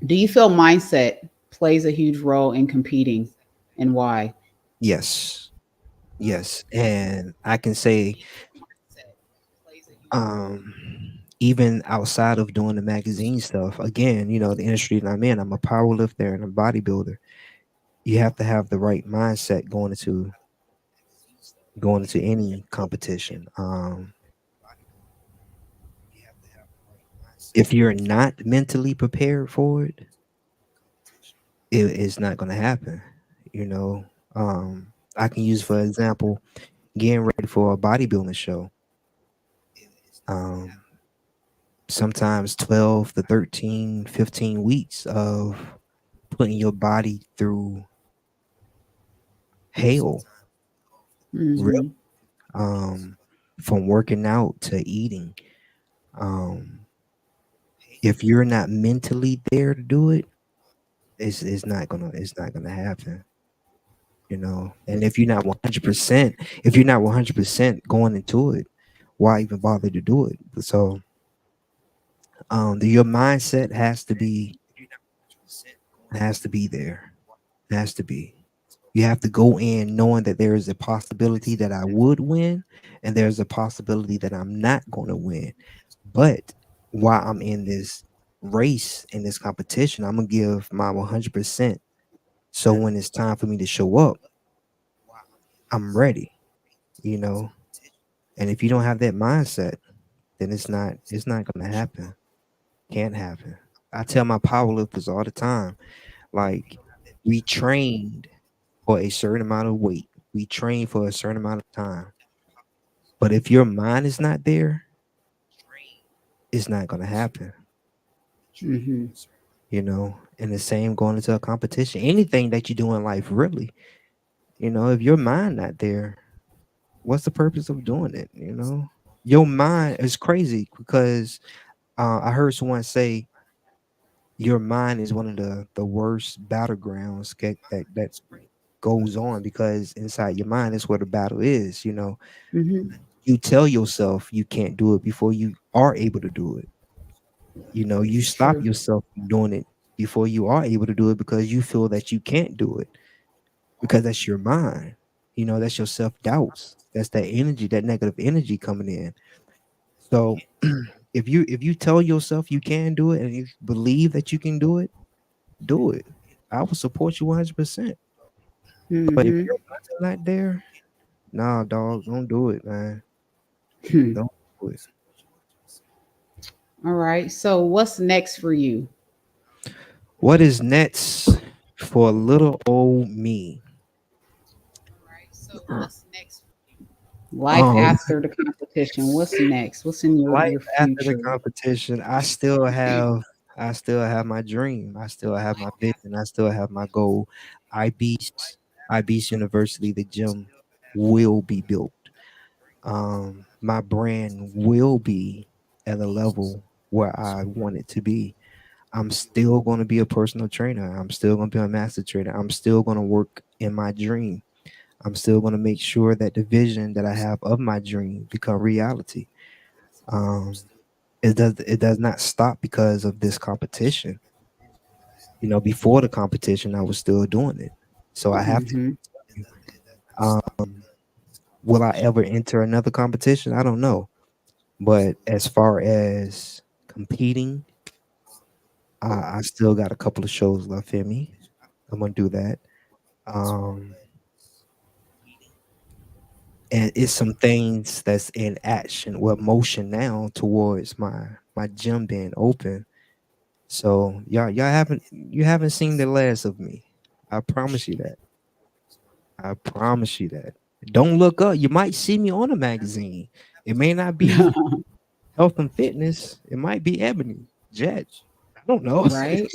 do you feel mindset plays a huge role in competing, and why? Yes. Yes. And I can say, um, even outside of doing the magazine stuff, again, the industry that I'm in, I'm a power lifter and a bodybuilder. You have to have the right mindset going into any competition. If you're not mentally prepared for it, it's not going to happen. You know, I can use for example getting ready for a bodybuilding show. Um, Sometimes 12 to 13, 15 weeks of putting your body through hell, really, Mm-hmm. um, from working out to eating. Um, if you're not mentally there to do it, it's not gonna happen. And if you're not 100% going into it, why even bother to do it? So your mindset has to be there. Has to be. You have to go in knowing that there is a possibility that I would win, and there's a possibility that I'm not going to win. But while I'm in this race, in this competition, I'm gonna give my 100%. So when it's time for me to show up, I'm ready. You know. And if you don't have that mindset, then it's not gonna happen. Can't happen. I tell my powerlifters all the time, like, we trained for a certain amount of weight. We train for a certain amount of time. But if your mind is not there, it's not gonna happen. Mm-hmm. And the same going into a competition. Anything that you do in life, really. If your mind not there, what's the purpose of doing it? Your mind is crazy because I heard someone say your mind is one of the worst battlegrounds that goes on, because inside your mind is where the battle is. Mm-hmm. You tell yourself you can't do it before you are able to do it. You stop True. yourself from doing it before you are able to do it, because you feel that you can't do it, because that's your mind. That's your self-doubts. That's that energy, that negative energy coming in. So if you tell yourself you can do it and you believe that you can do it, do it. I will support you 100%. But if Mm-hmm. your mind's not there, nah, dog, don't do it, man. Don't do it. All right. So what's next for you? What is next for little old me? Life Um, after the competition. What's next? What's in Life your after the future? competition, I still have my dream. I still have my vision. I still have my goal. IB's University, the gym will be built. My brand will be at a level where I want it to be. I'm still going to be a personal trainer. I'm still going to be a master trainer. I'm still going to work in my dream. I'm still going to make sure that the vision that I have of my dream become reality. Um, it does not stop because of this competition. Before the competition, I was still doing it. So I have to Mm-hmm. continue. Um, will I ever enter another competition? I don't know. But as far as competing, I still got a couple of shows left in me. I'm gonna do that. Um, and it's some things that's in action, well, motion now towards my gym being open. So y'all haven't seen the last of me. I promise you that. I promise you that. Don't look up. You might see me on a magazine. It may not be health and fitness. It might be Ebony Jet. I don't know. Right,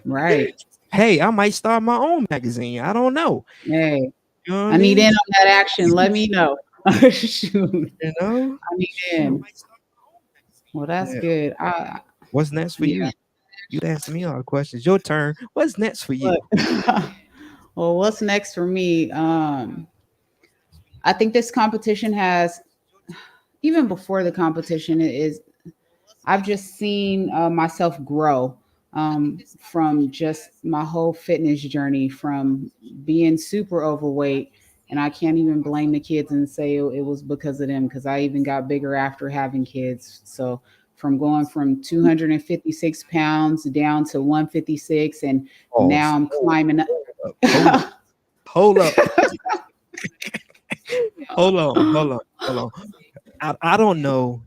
right. Hey, I might start my own magazine. I don't know. Hey, You know what I I need in mean? on that action. Let me know. Shoot, You know? I need Shoot. in. Well, that's Yeah. good. What's next for Yeah. you? You asking me all the questions. Your turn. What's next for you? Look. Well, what's next for me? I think this competition has, even before the competition, it is I've just seen myself grow from just my whole fitness journey, from being super overweight. And I can't even blame the kids and say it was because of them, because I even got bigger after having kids. So from going from 256 pounds down to 156, and now Pause. I'm climbing up. Hold up. Hold up. Hold on. Hold on. Hold on. I don't know.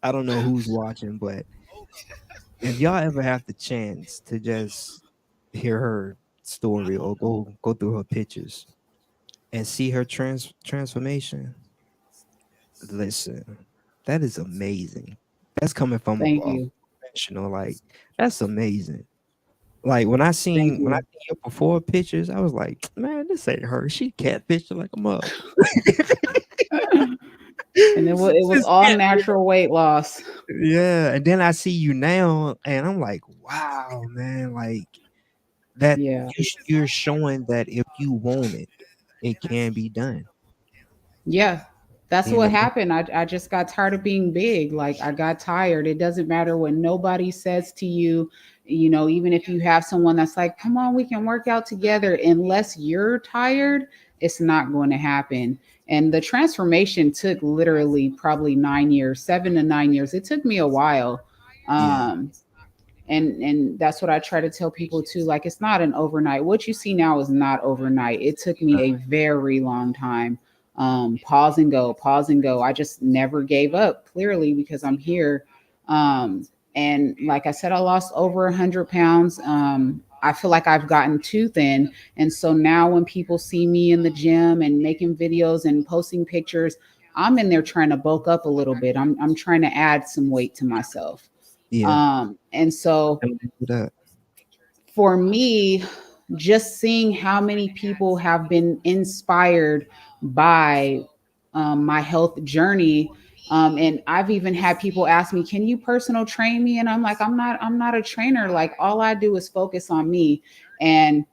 I don't know who's watching, but if y'all ever have the chance to just hear her story or go through her pictures and see her transformation, listen, that is amazing. That's coming from Thank a you. professional. Like, that's amazing. Like Thank when I you. seen your before pictures, I was like, man, this ain't her. She catfished like a mug. And it was Just all cat- natural weight loss. yeah. And then I see you now, and I'm like, wow, man, like that Yeah. you're showing that if you want it, it can be done. Yeah, that's You what know? happened. I just got tired of being big. Like, I got tired. It doesn't matter what nobody says to you, even if you have someone that's like, come on, we can work out together. Unless you're tired, it's not going to happen. And the transformation took literally probably 9 years, 7 to 9 years. It took me a while. Yeah. Um, and that's what I try to tell people too. Like, it's not an overnight. What you see now is not overnight. It took me a very long time. Pause and go, pause and go. I just never gave up, clearly, because I'm here. And like I said, I lost over 100 pounds. I feel like I've gotten too thin. And so now when people see me in the gym and making videos and posting pictures, I'm in there trying to bulk up a little bit. I'm trying to add some weight to myself. Yeah. And so And do that. for me, just seeing how many people have been inspired by my health journey. And I've even had people ask me, can you personal train me? And I'm like, I'm not a trainer. Like, all I do is focus on me. And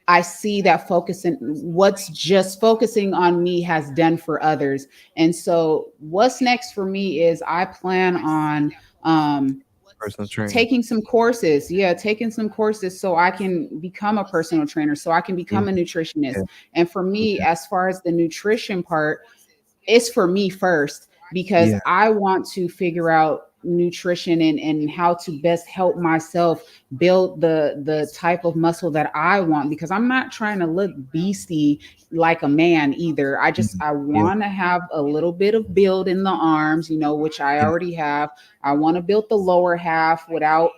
I see that focusing, what's just focusing on me has done for others. And so what's next for me is I plan on um, Personal trainer. taking some courses. Yeah, taking some courses so I can become a personal trainer, so I can Yeah. become a nutritionist. Yeah. And for me, Okay. as far as the nutrition part, it's for me first, because Yeah. I want to figure out nutrition and how to best help myself build the type of muscle that I want, because I'm not trying to look beastie like a man either. I Yeah. want to have a little bit of build in the arms, which I Yeah. already have. I want to build the lower half without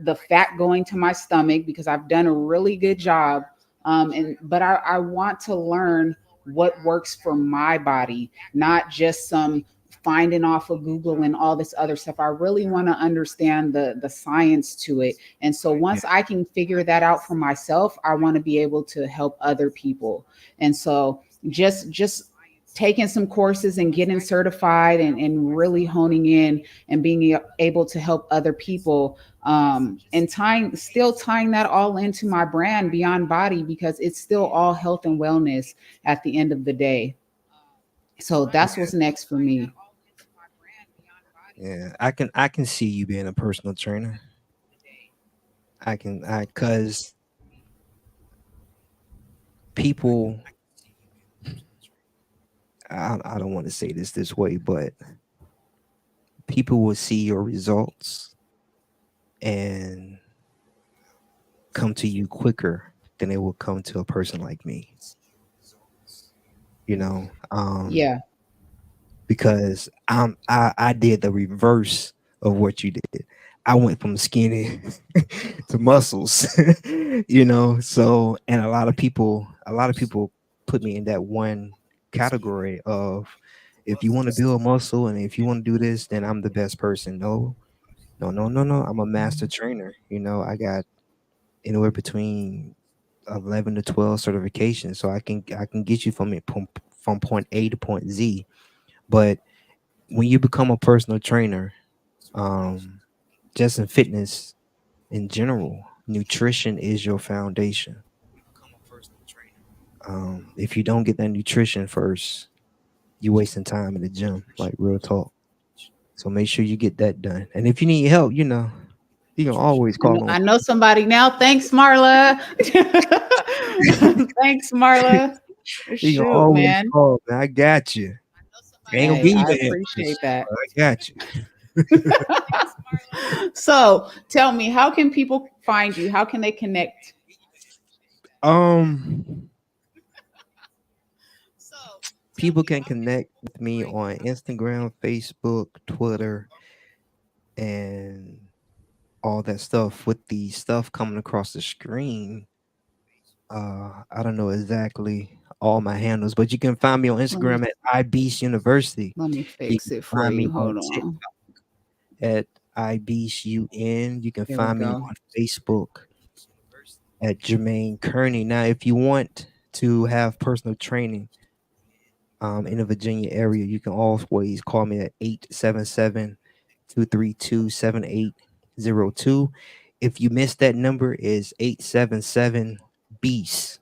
the fat going to my stomach, because I've done a really good job. But I want to learn what works for my body, not just some finding off of Google and all this other stuff. I really want to understand the science to it. And so Yeah. once I can figure that out for myself, I want to be able to help other people. And so just taking some courses and getting certified, and really honing in and being able to help other people, and tying that all into my brand Beyond Body, because it's still all health and wellness at the end of the day. So that's what's next for me. Yeah. I can see you being a personal trainer. I cause people I don't want to say this way, but people will see your results and come to you quicker than they will come to a person like me. You know, Yeah. because I did the reverse of what you did. I went from skinny to muscles, so and a lot of people put me in that one category of, if you want to build muscle and if you want to do this, then I'm the best person. No, no, no, no, no. I'm a master trainer. I got anywhere between 11 to 12 certifications, so I can get you from point A to point Z. But when you become a personal trainer, um, just in fitness in general, nutrition is your foundation. If you don't get that nutrition first, you're wasting time in the gym, like real talk. So make sure you get that done. And if you need help, you can always call on. I know somebody now. Thanks, Marla. Thanks, Marla. You can Shoot, always man. call, man. I got you. I ain't gonna Hey, give you I the appreciate answers, that. but I got you. So tell me, how can people find you? How can they connect? Um, People can connect with me on Instagram, Facebook, Twitter, and all that stuff. With the stuff coming across the screen, I don't know exactly all my handles, but you can find me on Let me Instagram at iBeast University. let me You fix can it for find me you. on Hold TikTok on. at iBeastUN. You can There we find me go. on Facebook at Jermaine Kearney. Now, if you want to have personal training in the Virginia area, you can always call me at 877-232-7802. If you missed that number, is 877 Beast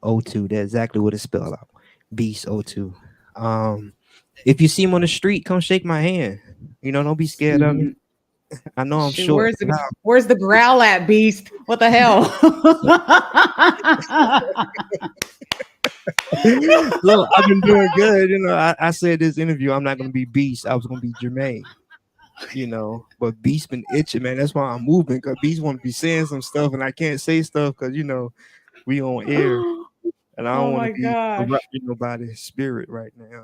O2. That's exactly what it's spelled out. Beast O2. Um, if you see him on the street, come shake my hand. Don't be scared of me. Mhm. I know I'm Shoot, short. where's the growl at, beast? What the hell? Look, I've been doing good. I said this interview, I'm not gonna be Beast. I was gonna be Jermaine. But Beast been itching, man. That's why I'm moving. Cause Beast want to be saying some stuff, and I can't say stuff because we on air, and I don't Oh want to my be gosh. corrupting nobody's spirit right now.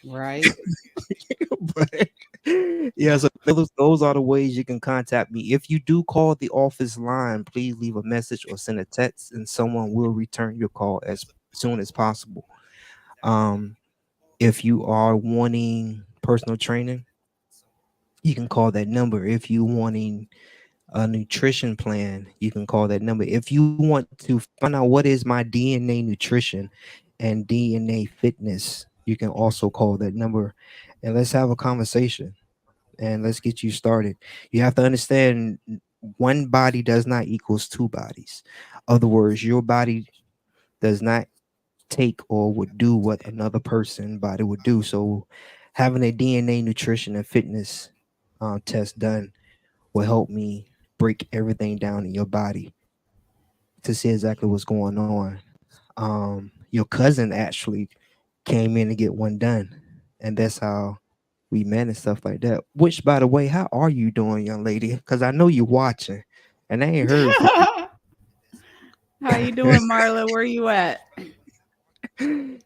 Right. But yeah, so those are the ways you can contact me. If you do call the office line, please leave a message or send a text, and someone will return your call as soon as possible. Um, if you are wanting personal training, you can call that number. If you wanting a nutrition plan, you can call that number. If you want to find out what is my DNA nutrition and DNA fitness, you can also call that number, and let's have a conversation, and let's get you started. You have to understand, one body does not equals two bodies. Other words, your body does not take or would do what another person body would do. So having a DNA nutrition and fitness test done will help me break everything down in your body to see exactly what's going on. Your cousin actually came in to get one done, and that's how we met and stuff like that. Which, by the way, how are you doing, young lady? Because I know you're watching, and I ain't heard from How you doing, Marla? Where you at? you.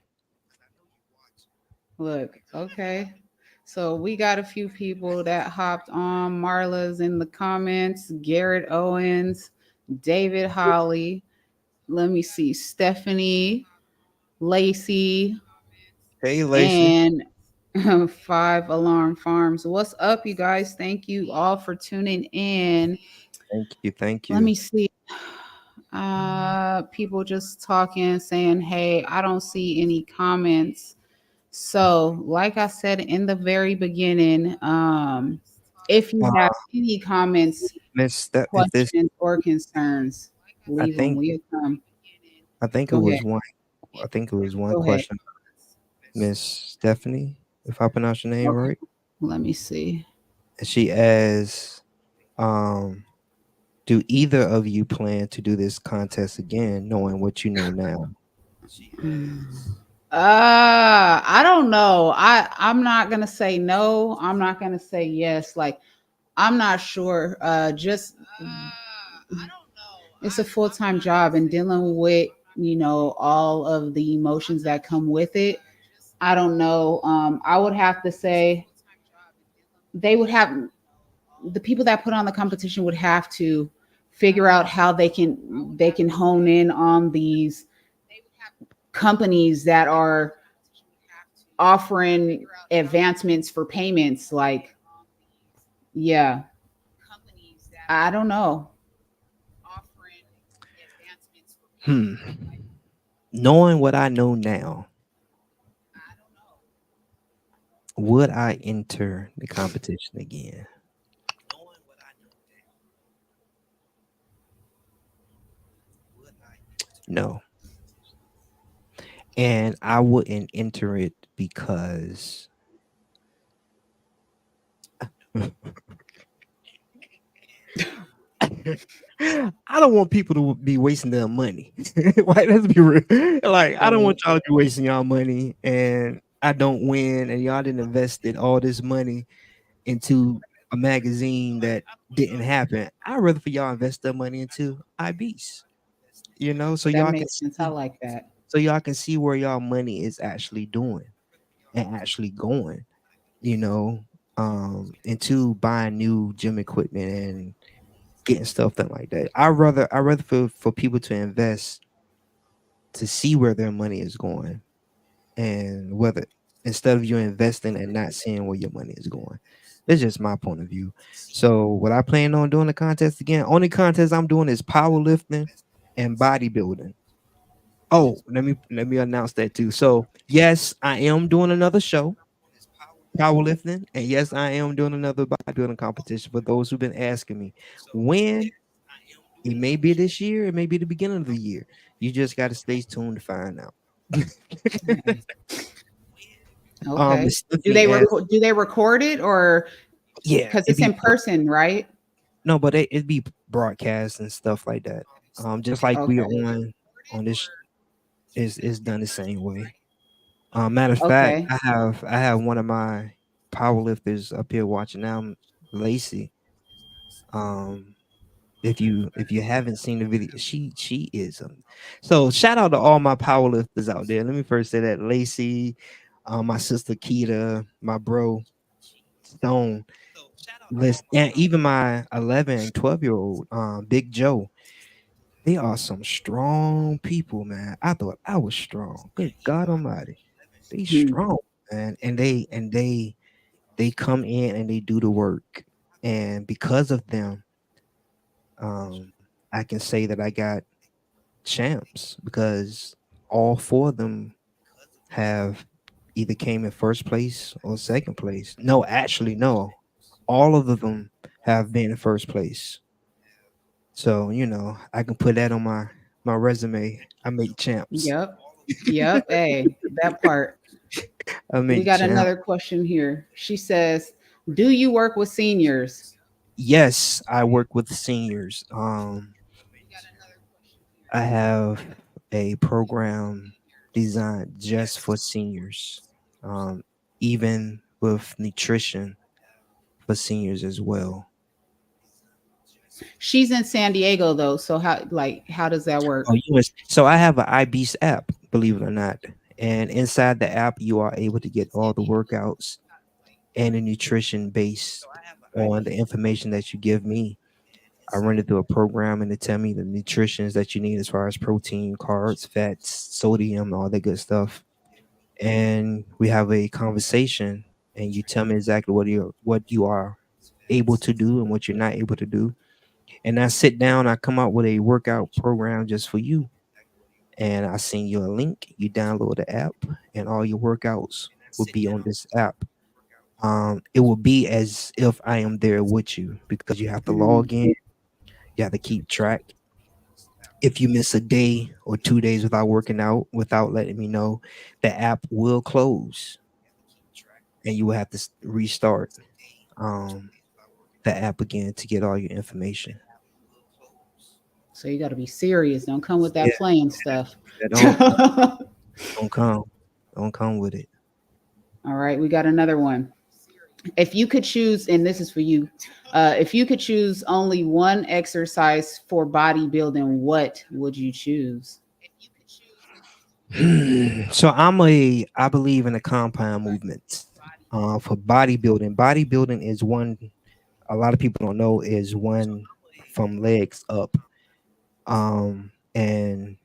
Look, okay. So we got a few people that hopped on. Marla's in the comments. Garrett Owens, David Holly. Let me see. Stephanie, Lacey, Hey, Lacey. and Five Alarm Farms. What's up, you guys? Thank you all for tuning in. Thank you. Thank Let you. me see. People just talking, saying, "Hey, I don't see any comments." So, like I said in the very beginning, if you Uh, have any comments, Miss, that if this, questions, or concerns, I leave them. think, We'll come. I think it Go ahead. was one. I think it was one Go ahead. question, Miss Stephanie, if I pronounce your name Okay. right. Let me see. And she asks, um, do either of you plan to do this contest again, knowing what you know now? I don't know. I'm not gonna say no. I'm not gonna say yes. Like I'm not sure. Just it's a full time job and dealing with all of the emotions that come with it. I don't know. I would have to say they would have the people that put on the competition would have to figure out how they can hone in on these companies that are offering advancements for payments. Like, yeah, I don't know. Hmm. Knowing what I know now, would I enter the competition again? No. And I wouldn't enter it because I don't want people to be wasting their money. Like, let's be real. Like, I don't want Right. y'all to be wasting y'all money and I don't win and y'all didn't invested all this money into a magazine that didn't happen. I'd rather for y'all invest their money into IBs, so That y'all can makes sense. I see like that. where y'all money is actually doing and actually going, into buying new gym equipment and getting stuff done like that. I rather for people to invest to see where their money is going and whether instead of you investing and not seeing where your money is going. It's just my point of view. So what I plan on doing the contest again, only contest I'm doing is powerlifting and bodybuilding. Oh, let me announce that too. So yes, I am doing another show, powerlifting, and yes, I am doing another bodybuilding competition. For those who've been asking me, when it may be this year, it may be the beginning of the year. You just got to stay tuned to find out. Okay. Miss Stephanie asked, Do they record it, or yeah, because it's in person, right? no, but it'd be broadcast and stuff like that. Just like we are Okay. on this is done the same way. Matter of fact, Okay. I have one of my powerlifters up here watching now, Lacey. Um, if you haven't seen the video, she is so shout out to all my powerlifters out there. Let me first say that Lacey, my sister Keita, my bro Stone, list, and even my 11 and 12-year old Big Joe. They are some strong people, man. I thought I was strong. Good God Almighty, they Hmm. strong, man, and they come in and they do the work, and because of them, I can say that I got champs because all four of them have either came in first place or second place. No, actually, no. All of them have been in first place. So, I can put that on my resume. I make champs. Yep. Yep. Hey, that part. I We make got champ. another question here. She says, "Do you work with seniors?" Yes, I work with seniors. I have a program designed just for seniors. Um, even with nutrition for seniors as well. She's in San Diego though, so how does that work? Oh, yes. So I have an IB's app, believe it or not. And inside the app, you are able to get all the workouts and the nutrition based on the information that you give me. I run it through a program and it tell me the nutritions that you need as far as protein, carbs, fats, sodium, all that good stuff. And we have a conversation and you tell me exactly what you are able to do and what you're not able to do. And I sit down, I come up with a workout program just for you. And I send you a link, you download the app, and all your workouts will be on this app. It will be as if I am there with you because you have to Mm, log in, you have to keep track. If you miss a day or 2 days without working out, without letting me know, the app will close and you will have to restart um, the app again to get all your information. so you got to be serious. Don't come with Yeah, that playing stuff. yeah, don't come, don't come with it. All right, we got another one. If you could choose, and this is for you, if you could choose only one exercise for bodybuilding, what would you choose? So I believe in the compound movements. For bodybuilding, bodybuilding is one a lot of people don't know is one from legs up. And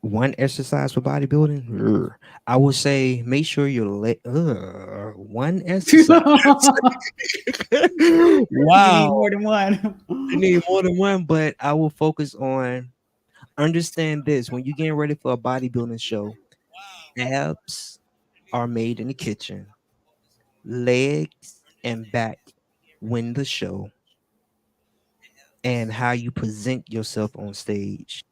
one exercise for bodybuilding. I would say make sure your leg. One exercise. You need Wow, more than one. you need more than one, but I will focus on understand this when you're getting ready for a bodybuilding show. Abs are made in the kitchen. Legs and back win the show, and how you present yourself on stage.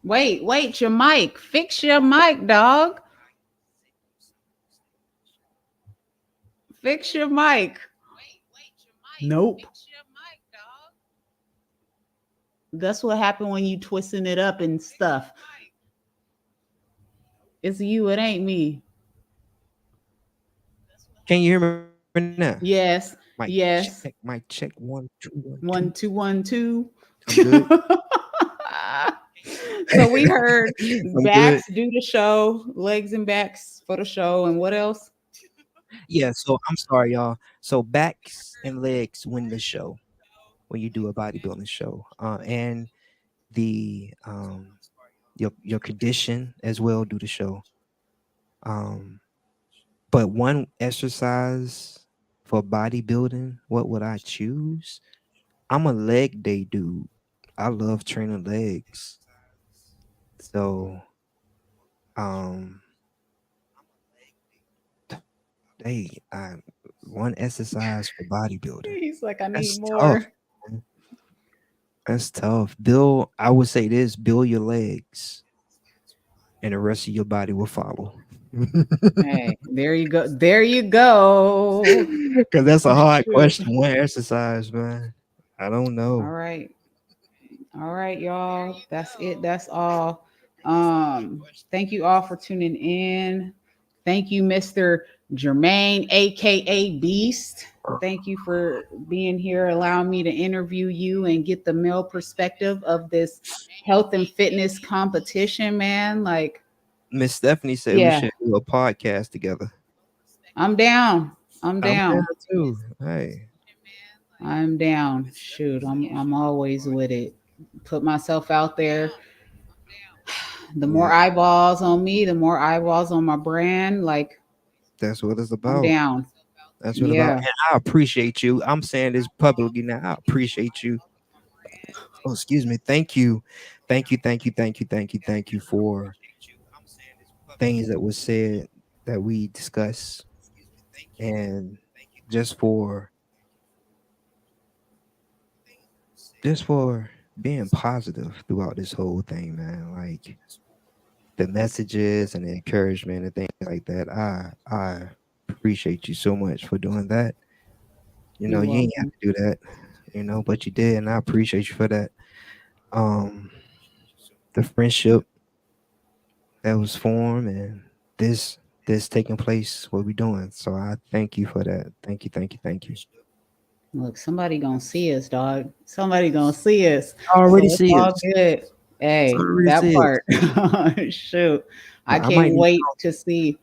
Wait, your mic. Fix your mic, dog. Fix your mic. Nope. That's what happened when you twisting it up and stuff. It's you, it ain't me. Can you hear me now? Yes, Mic check, yes. mic check. One, two, 1, 2. 1 2 1 2. I'm good. So we heard I'm good. backs do the show, legs and backs for the show, and what else? Yeah, so I'm sorry, y'all. So backs and legs win the show when you do a bodybuilding show. And the your condition as well do the show. Um, but one exercise for bodybuilding, what would I choose? I'm a leg day dude. I love training legs. So um they one exercise for bodybuilding. He's like, I need That's tough. more. Man. That's tough. Build, I would say this, build your legs and the rest of your body will follow. Hey, there you go. There you go. Cause that's a hard Shoot. question. One exercise, man. I don't All know. right. All right, y'all. That's it. That's all. Thank you all for tuning in. Thank you, Mr. Jermaine, aka Beast. Thank you for being here, allowing me to interview you and get the male perspective of this health and fitness competition, man. Like, Miss Stephanie said we yeah, should do a podcast together. I'm down. I'm I'm down down. too. Hey, I'm down. Shoot, I'm always with it. Put myself out there. The more yeah, eyeballs on me, the more eyeballs on my brand. Like, that's what it's I'm about. down. That's what it's about. Yeah, And I appreciate you. I'm saying this publicly now. I appreciate you. Oh, excuse me. Thank you. Thank you. Thank you. Thank you. Thank you. Thank you for things that was said that we discussed and just for just for being positive throughout this whole thing, man. Like the messages and the encouragement and things like that. I appreciate you so much for doing that. You know, you're you ain't have welcome. to do that, but you did, and I appreciate you for that. Um, the friendship that was formed and this taking place, what we doing. So I thank you for that. Thank you, thank you, thank you. Look, somebody gonna see us, dog. Somebody gonna see us. I already So it's see it. all good. I Hey, already that see it. part. Shoot. I I might can't need wait to see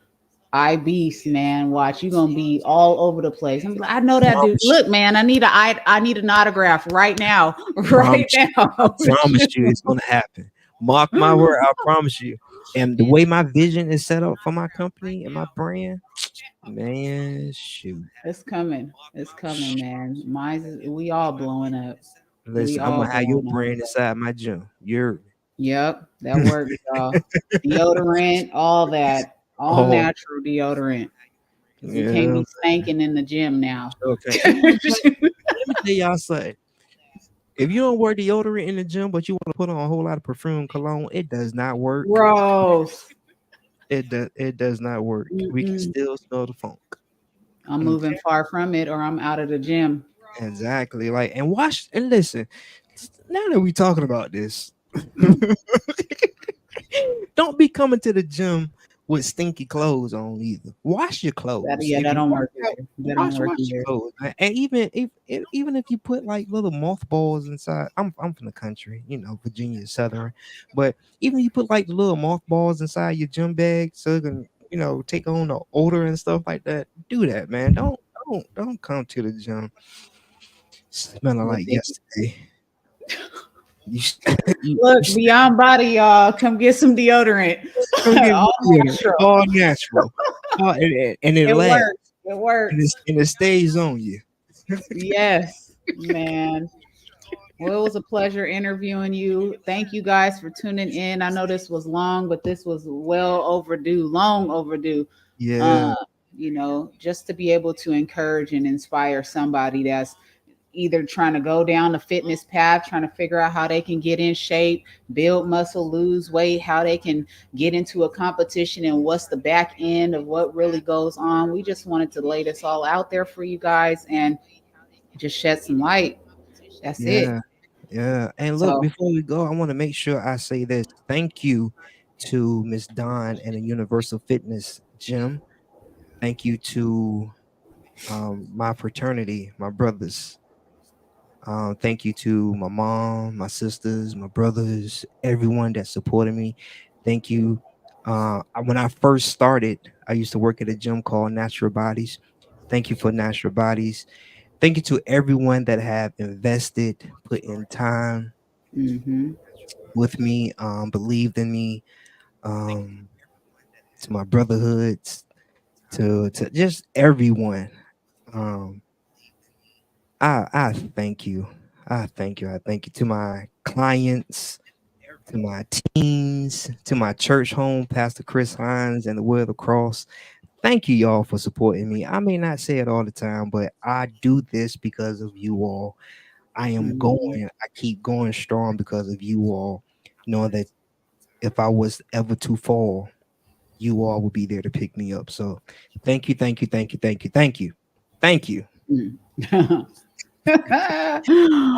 I Beast, man. Watch, you gonna be all over the place. I'm like, I know that dude. promise Look, man, I need an autograph right now. Right promise you. I now. promise you it's gonna happen. Mark my word, I promise you. And the way my vision is set up for my company and my brand, man, shoot. It's coming. It's coming, man. We all blowing up. We Listen, I'm all gonna have your blowing up. brand inside my gym. You're Yep, that works, y'all. Deodorant, all that, all oh natural deodorant. Because we can't yeah. be stinking in the gym now. Okay. And you know what? Let me tell y'all something. If you don't wear deodorant in the gym, but you want to put on a whole lot of perfume cologne, it does not work. Gross. It does not work. We can Mm-mm. still smell the funk. I'm Okay. moving far from it, or I'm out of the gym. Exactly. Like and watch and listen. Now that we talking about this, don't be coming to the gym with stinky clothes on either. Wash your That clothes. yeah, If that you don't work work out, either. That don't work wash your either. clothes. And even if you put like little mothballs inside, I'm from the country, Virginia is southern, but even if you put like little mothballs inside your gym bag so it can take on the odor and stuff like that, do that, man. Don't come to the gym smelling But like they yesterday. You, you, Look, Beyond Body, y'all. Come get some deodorant. don't get All natural. all natural, and it It lasts, works. It works. and it stays on you. Yes, man. Well, it was a pleasure interviewing you. Thank you guys for tuning in. I know this was long, but this was well overdue, long overdue. Yeah, Uh, just to be able to encourage and inspire somebody that's either trying to go down the fitness path, trying to figure out how they can get in shape, build muscle, lose weight, how they can get into a competition, and what's the back end of what really goes on. We just wanted to lay this all out there for you guys and just shed some light. That's it. yeah, yeah. And look, So, before we go, I want to make sure I say this. Thank you to Miss Dawn and the Universal Fitness Gym. Thank you to my fraternity, my brothers. Thank you to my mom, my sisters, my brothers, everyone that supported me. Thank you. When I first started, I used to work at a gym called Natural Bodies. Thank you for Natural Bodies. Thank you to everyone that have invested, put in time mhm. with me, believed in me, um, to my brotherhoods, to just everyone. Um, I thank you. I thank you. I thank you to my clients, to my teams, to my church home, Pastor Chris Hines and the Word of the Cross. Thank you, y'all, for supporting me. I may not say it all the time, but I do this because of you all. I am Mhm. going, I keep going strong because of you all, knowing that if I was ever to fall, you all will be there to pick me up. So thank you, thank you, thank you, thank you, thank you, thank you. Mm.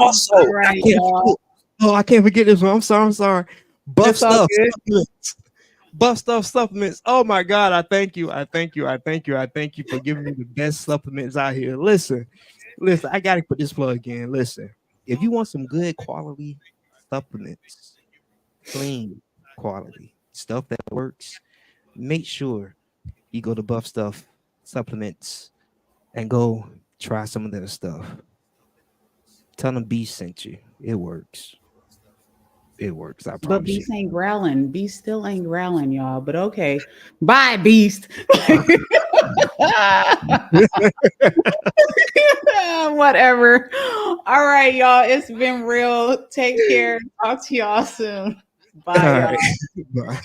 Also, All I right, can't y'all. forget. Oh, I can't forget this one. I'm sorry. I'm sorry. Buff It's all stuff good. supplements. Buff stuff supplements. Oh my God! I thank you. I thank you. I thank you. I thank you for giving me the best supplements out here. Listen, listen. I gotta put this plug in. Listen, if you want some good quality supplements, clean quality stuff that works, make sure you go to Buff Stuff Supplements and go try some of their stuff. Tell them B sent you. It works. It works. I But promise you. Beast ain't growling. Beast still ain't growling, y'all. But okay. Bye, Beast. Whatever. All right, y'all. It's been real. Take care. Talk to y'all soon. All Bye, right. y'all. Bye.